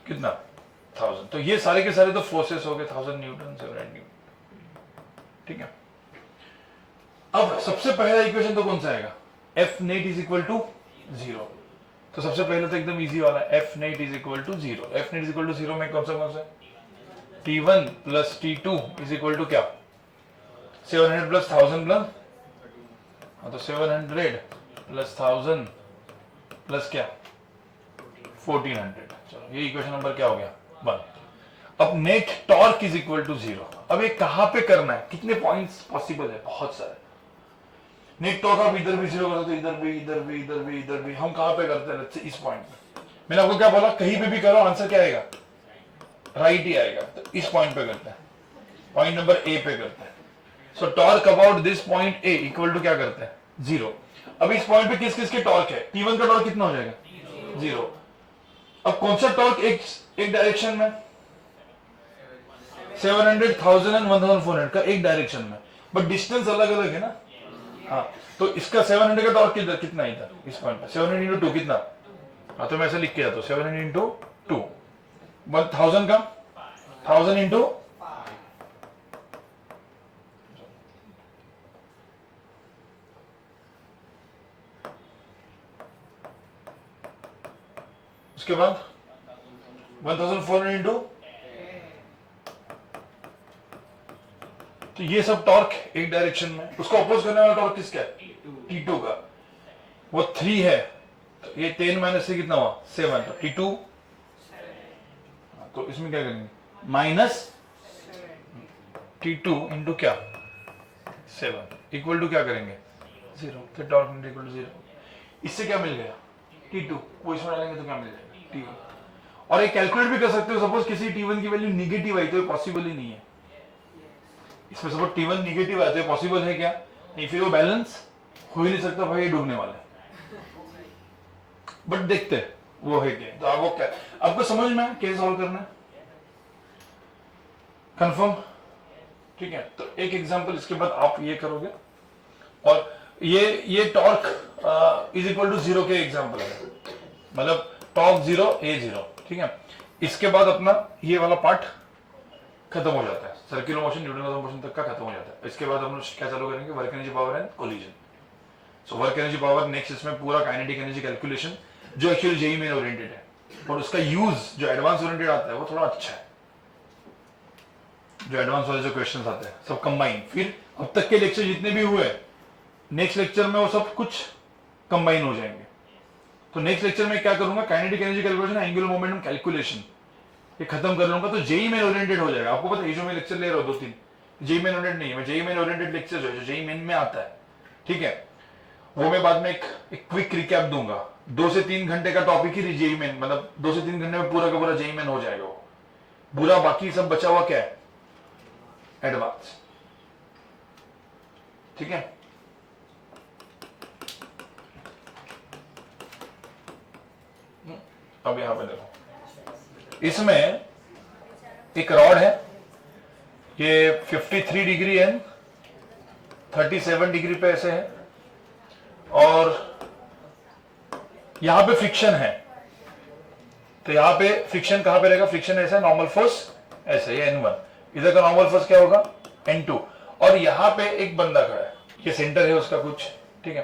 कितना 1000, तो ये सारे के सारे तो फोर्सेस हो गए 1000 न्यूटन, 700 न्यूटन, ठीक है। अब सबसे पहला इक्वेशन तो कौन सा आएगा, F net is equal to 0, तो सबसे पहले तो एकदम इजी वाला F net is equal to 0। F net is equal to 0 में कौन सा T1 plus T2 is equal to क्या, 700 प्लस 1000 प्लस, तो 700 प्लस 1000 प्लस क्या 1400, चलो ये इक्वेशन नंबर क्या हो गया 1। अब net torque is equal to 0, अब ये कहां पे करना है, कितने पॉइंट्स पॉसिबल है, बहुत सारे। नेट टॉर्क आप इधर भी 0 करते, इधर भी, इधर भी, इधर भी, इधर भी, हम कहां पे करते हैं, इस पॉइंट पे। मैंने आपको क्या बोला, कहीं पे भी करो आंसर क्या आएगा, राइट ही आएगा, तो इस पॉइंट पे करते हैं, पॉइंट नंबर ए पे करते हैं। So torque about this point A equal to क्या करते हैं 0। अब इस पॉइंट पे किस किस के टॉर्क है, T1 का टॉर्क कितना हो जाएगा 0। अब कौन सा टॉर्क एक डायरेक्शन में, 700, 1000 एंड 1400 का एक डायरेक्शन में, बट डिस्टेंस अलग अलग है ना, हाँ। तो इसका 700 का टॉर्क कितना इधर इस पॉइंट पे, 700 इंटू 2 कितना, हाँ तो मैं ऐसे लिख के जाता हूँ 700 इंटू 2, 1000 का 1000 इंटू, उसके बाद 1400 इंटू, तो ये सब टॉर्क एक डायरेक्शन में, उसको अपोज करने वाला टॉर्क किसका है T2 का, वो 3 है, तो ये 10 माइनस से कितना हुआ 7, तो T2, तो इसमें क्या करेंगे माइनस T2 इंटू क्या 7 इक्वल टू क्या करेंगे 0, फिर टॉर्क इक्वल टू 0। इससे क्या मिल गया T2, वो इसमें डालेंगे तो क्या मिल जाएगा T1। और एक कैलकुलेट भी कर सकते हो, सपोज किसी T1 की वैल्यू निगेटिव आई तो ये पॉसिबल ही नहीं है, इसमें सपोज T1 निगेटिव आया तो ये पॉसिबल है क्या नहीं, फिर वो बैलेंस हो ही नहीं सकता भाई, ये डूबने वाला है। बट देखते हैं वो है क्या, तो आपको क्या आपको समझ में कैसे सॉल्व करना है, कंफर्म, ठीक है। तो एक एग्जांपल इसके बाद आप ये करोगे, और ये टॉर्क इज इक्वल टू 0 के एग्जांपल है, मतलब टॉर्क 0 A 0, ठीक है। इसके बाद अपना ये वाला पार्ट खत्म हो जाता है, सर्कुलर मोशन न्यूटन मोशन तक का खत्म हो जाता है। इसके बाद हम क्या चालू करेंगे, work energy power and collision. So work energy power next, इसमें पूरा काइनेटिक एनर्जी कैलकुलेशन जो एक्चुअली जेईई में ओरिएंटेड है, और उसका यूज जो एडवांस ओरिएंटेड आता है वो थोड़ा अच्छा है, जो एडवांस वाले जो क्वेश्चंस आते हैं सब कंबाइन। फिर अब तक के लेक्चर जितने भी हुए, नेक्स्ट लेक्चर में वो सब कुछ कंबाइन हो जाएंगे। तो नेक्स्ट लेक्चर में क्या करूंगा, kinetic energy calculation, angular momentum calculation, ये खत्म कर लूंगा, तो जेईई में ओरिएंटेड हो जाएगा। आपको पता है ये जो मैं लेक्चर ले रहा हूँ 2-3 जेईई में ओरिएंटेड नहीं है, मैं जेईई में ओरिएंटेड लेक्चर जो जेईई मेन में आता है, ठीक है, वो मैं बाद में एक क्विक रिकैप दूंगा। 2 से 3 घंटे का टॉपिक ही जेईई मेन, मतलब 2 से 3 घंटे में पूरा का पूरा जेईई मेन हो जाएगा वो पूरा, बाकी सब बचा हुआ क्या है एडवांस, ठीक है। अब यहां पे देखो, इसमें एक रॉड है, ये 53 डिग्री एंड 37 डिग्री पे ऐसे है, और यहां पे फ्रिक्शन है, तो यहां पे फ्रिक्शन कहां पे रहेगा, फ्रिक्शन ऐसा, नॉर्मल फोर्स ऐसे, ये N1, इधर का नॉर्मल फोर्स क्या होगा N2, और यहां पे एक बंदा खड़ा है, ये सेंटर है उसका कुछ, ठीक है।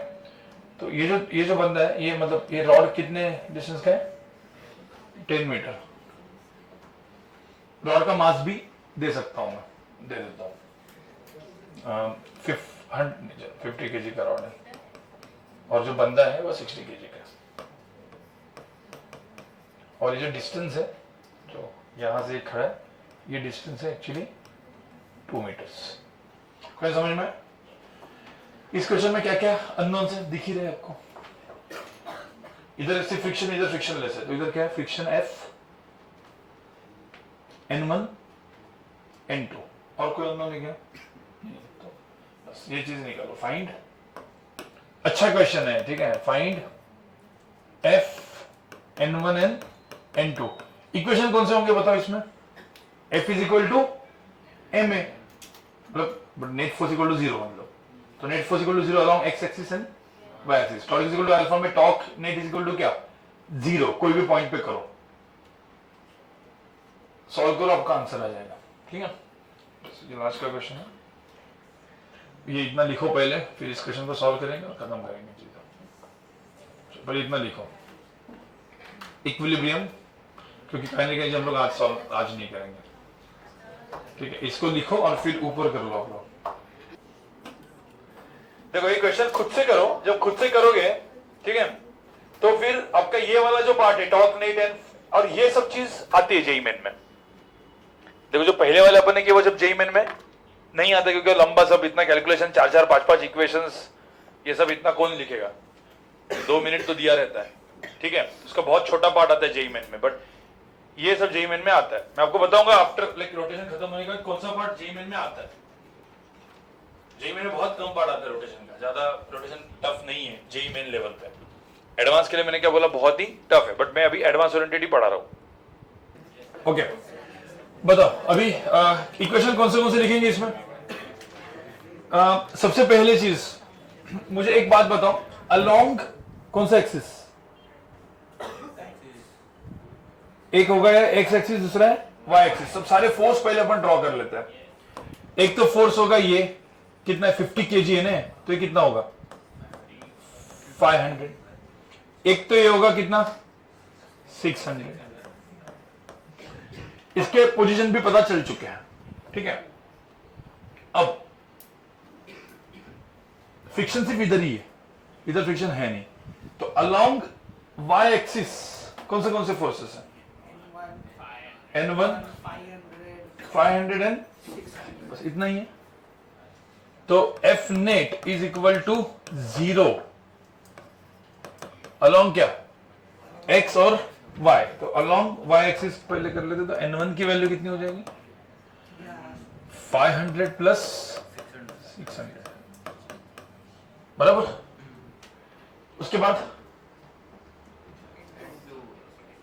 तो ये जो बंदा है, ये मतलब ये रॉड कितने डिस्टेंस का है 10 मीटर। रॉड का मास भी दे सकता हूं मैं, दे देता हूं, 50 kg का रॉड है, और जो बंदा है वो 60 kg का। और ये जो डिस्टेंस है जो यहाँ से खड़ा है, ये डिस्टेंस है एक्चुअली 2 मीटर्स। क्या समझ में? इस क्वेश्चन में क्या क्या अननोन्स है दिख ही रहे आपको। इधर सिर्फ फ्रिक्शन, इधर फ्रिक्शन लेस है, तो इधर क्या है? फ्रिक्शन F N1 N2, और कोई अननोन है क्या? तो बस ये चीज निकालो। फाइंड, अच्छा क्वेश्चन है, ठीक है। Find F N1 N N2। Equation कौन से होंगे बताओ इसमें? F is equal to M a, मतलब नेट फोर्स इक्वल टू 0 मान लो, तो net force equal to 0 along x axis and y axis. Torque is equal to alpha में torque net is equal to क्या? 0, कोई भी पॉइंट पे करो, सॉल्व करो, आपका आंसर आ जाएगा। ठीक है, ये लास्ट का क्वेश्चन है, ये इतना लिखो पहले, फिर इस क्वेश्चन को सॉल्व करेंगे और खत्म करेंगे चीजें। पहले इतना लिखो, इक्विलिब्रियम, क्योंकि कहने के हम लोग आज नहीं करेंगे। ठीक है, इसको लिखो और फिर ऊपर कर लो आप लोग। देखो ये क्वेश्चन खुद से करो, जब खुद से करोगे, ठीक है, तो फिर आपका ये वाला जो पार्ट है टॉर्क नेट एंड और ये सब चीज आती है जेई मेन में। देखो जो पहले वाले अपन ने किया वो जब जेई मेन में नहीं आता, क्योंकि लंबा सब इतना कैलकुलेशन, 4-4 5-5 इक्वेशंस, ये सब इतना कौन लिखेगा? 2 मिनट तो दिया रहता है, ठीक है। उसका बहुत छोटा पार्ट आता है जेई मेन में, बट ये सब जेई मेन में आता है। मैं आपको बताऊंगा आफ्टर लाइक रोटेशन खत्म होने का कौन सा पार्ट जेई मेन में आता है। जेई मेन में बहुत कम पार्ट आता है रोटेशन का, ज्यादा रोटेशन टफ नहीं है जेई मेन लेवल पे। एडवांस के लिए मैंने क्या बोला, बहुत ही टफ है, बट मैं अभी एडवांस ओरिएंटेड ही पढ़ा रहा हूं। ओके, बताओ अभी इक्वेशन कौन से लिखेंगे इसमें? सबसे पहले चीज मुझे एक बात बताओ, अलोंग कौन सा एक्सिस? एक हो गया एक्स एक्सिस, दूसरा है वाई एक्सिस। सब सारे फोर्स पहले अपन ड्रॉ कर लेते हैं। एक तो फोर्स होगा ये, कितना है? 50 kg है ना, तो ये कितना होगा? 500। एक तो ये होगा कितना? 600। इसके पोजीशन भी पता चल चुके हैं, ठीक है। अब फ्रिक्शन सिर्फ इधर ही है, इधर फ्रिक्शन है नहीं, तो अलोंग वाई एक्सिस कौन से फोर्सेस हैं? N1 500 एंड बस इतना ही है। तो F net is equal to 0 along क्या? X और Y। तो अलोंग Y एक्सिस पहले कर लेते, तो N1 की वैल्यू कितनी हो जाएगी? 500 प्लस 600, बराबर। उसके बाद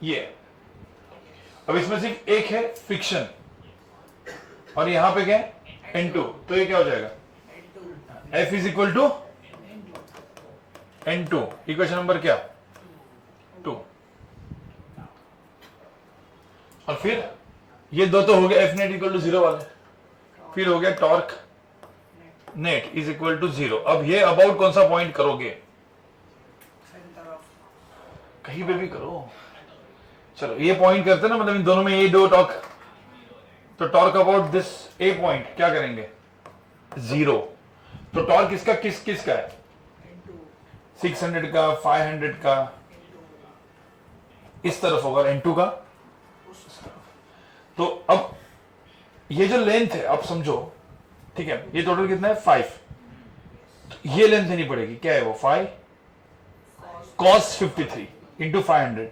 ये, अब इसमें सिर्फ एक है फ्रिक्शन और यहां पे क्या है? N2, तो ये क्या हो जाएगा? F is equal to N2। Equation number क्या? 2। और फिर ये दो तो हो गया F नेट इक्वल टू 0 वाले, फिर हो गया torque net is equal to 0। अब ये अबाउट कौन सा पॉइंट करोगे? कहीं पे भी करो, चलो ये पॉइंट करते ना, मतलब इन दोनों में ये दो टॉर्क, तो torque about this A point क्या करेंगे? 0। तो टॉर्क इसका किसका है? 600 का, 500 का, इस तरफ होगा, N2 का। तो अब ये जो लेंथ है आप समझो, ठीक है, ये टोटल कितना है? 5। तो ये लेंथ नहीं पड़ेगी, क्या है वो? 5 cos 53 इंटू 500।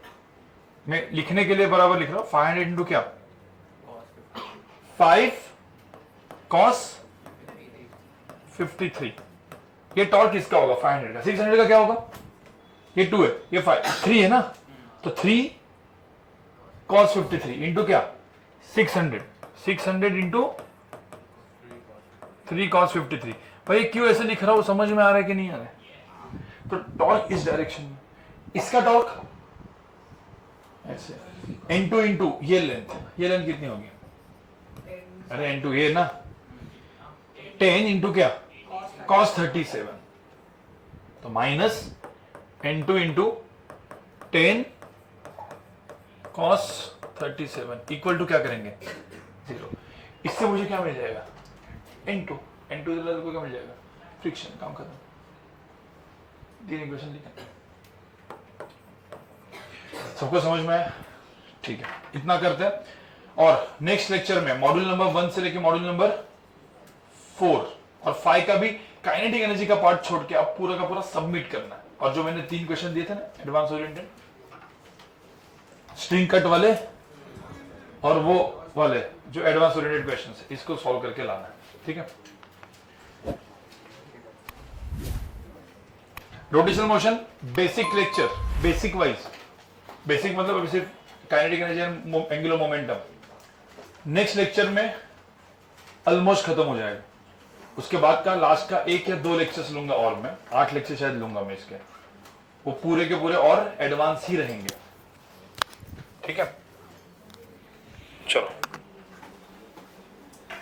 मैं लिखने के लिए बराबर लिख रहा हूं, 500 इंटू क्या? 5 cos 53। ये टॉर्क किसका होगा? 500 का। 600 का क्या होगा? ये 2 है, ये 3 है ना, तो 3 cos 53 इंटू क्या? 600 इंटू 3 cos 53। भाई क्यों ऐसे लिख रहा हूं, समझ में आ रहा है कि नहीं आ रहा है? तो टॉर्क इस डायरेक्शन में, इसका टॉर्क ऐसे N2 इंटू ये लेंथ कितनी होगी? अरे N2 ये ना, 10 इंटू क्या? cos 37, तो minus N2 into 10 cos 37 equal to क्या करेंगे? 0। इससे मुझे क्या मिल जाएगा? N2 को क्या मिल जाएगा? फ्रिक्शन। काम खत्म, 3 इक्वेशन लिखा। सबको समझ में आया? ठीक है, इतना करते हैं। और नेक्स्ट लेक्चर में मॉड्यूल नंबर 1 से लेके मॉड्यूल नंबर 4 और 5 का भी काइनेटिक एनर्जी का पार्ट छोड़ के अब पूरा का पूरा सबमिट करना है। और जो मैंने 3 क्वेश्चन दिए थे ना एडवांस ओरिएंटेड, स्ट्रिंग कट वाले और वो वाले जो एडवांस ओरिएंटेड क्वेश्चन है, इसको सॉल्व करके लाना है। ठीक है, rotational motion basic lecture, basic wise, basic मतलब सिर्फ kinetic energy and angular momentum next lecture में ऑलमोस्ट खत्म हो जाएगा। उसके बाद का लास्ट का 1 या 2 लेक्चर्स लूंगा और मैं 8 लेक्चर शायद लूंगा मैं इसके, वो पूरे के पूरे और एडवांस ही रहेंगे। ठीक है, चलो।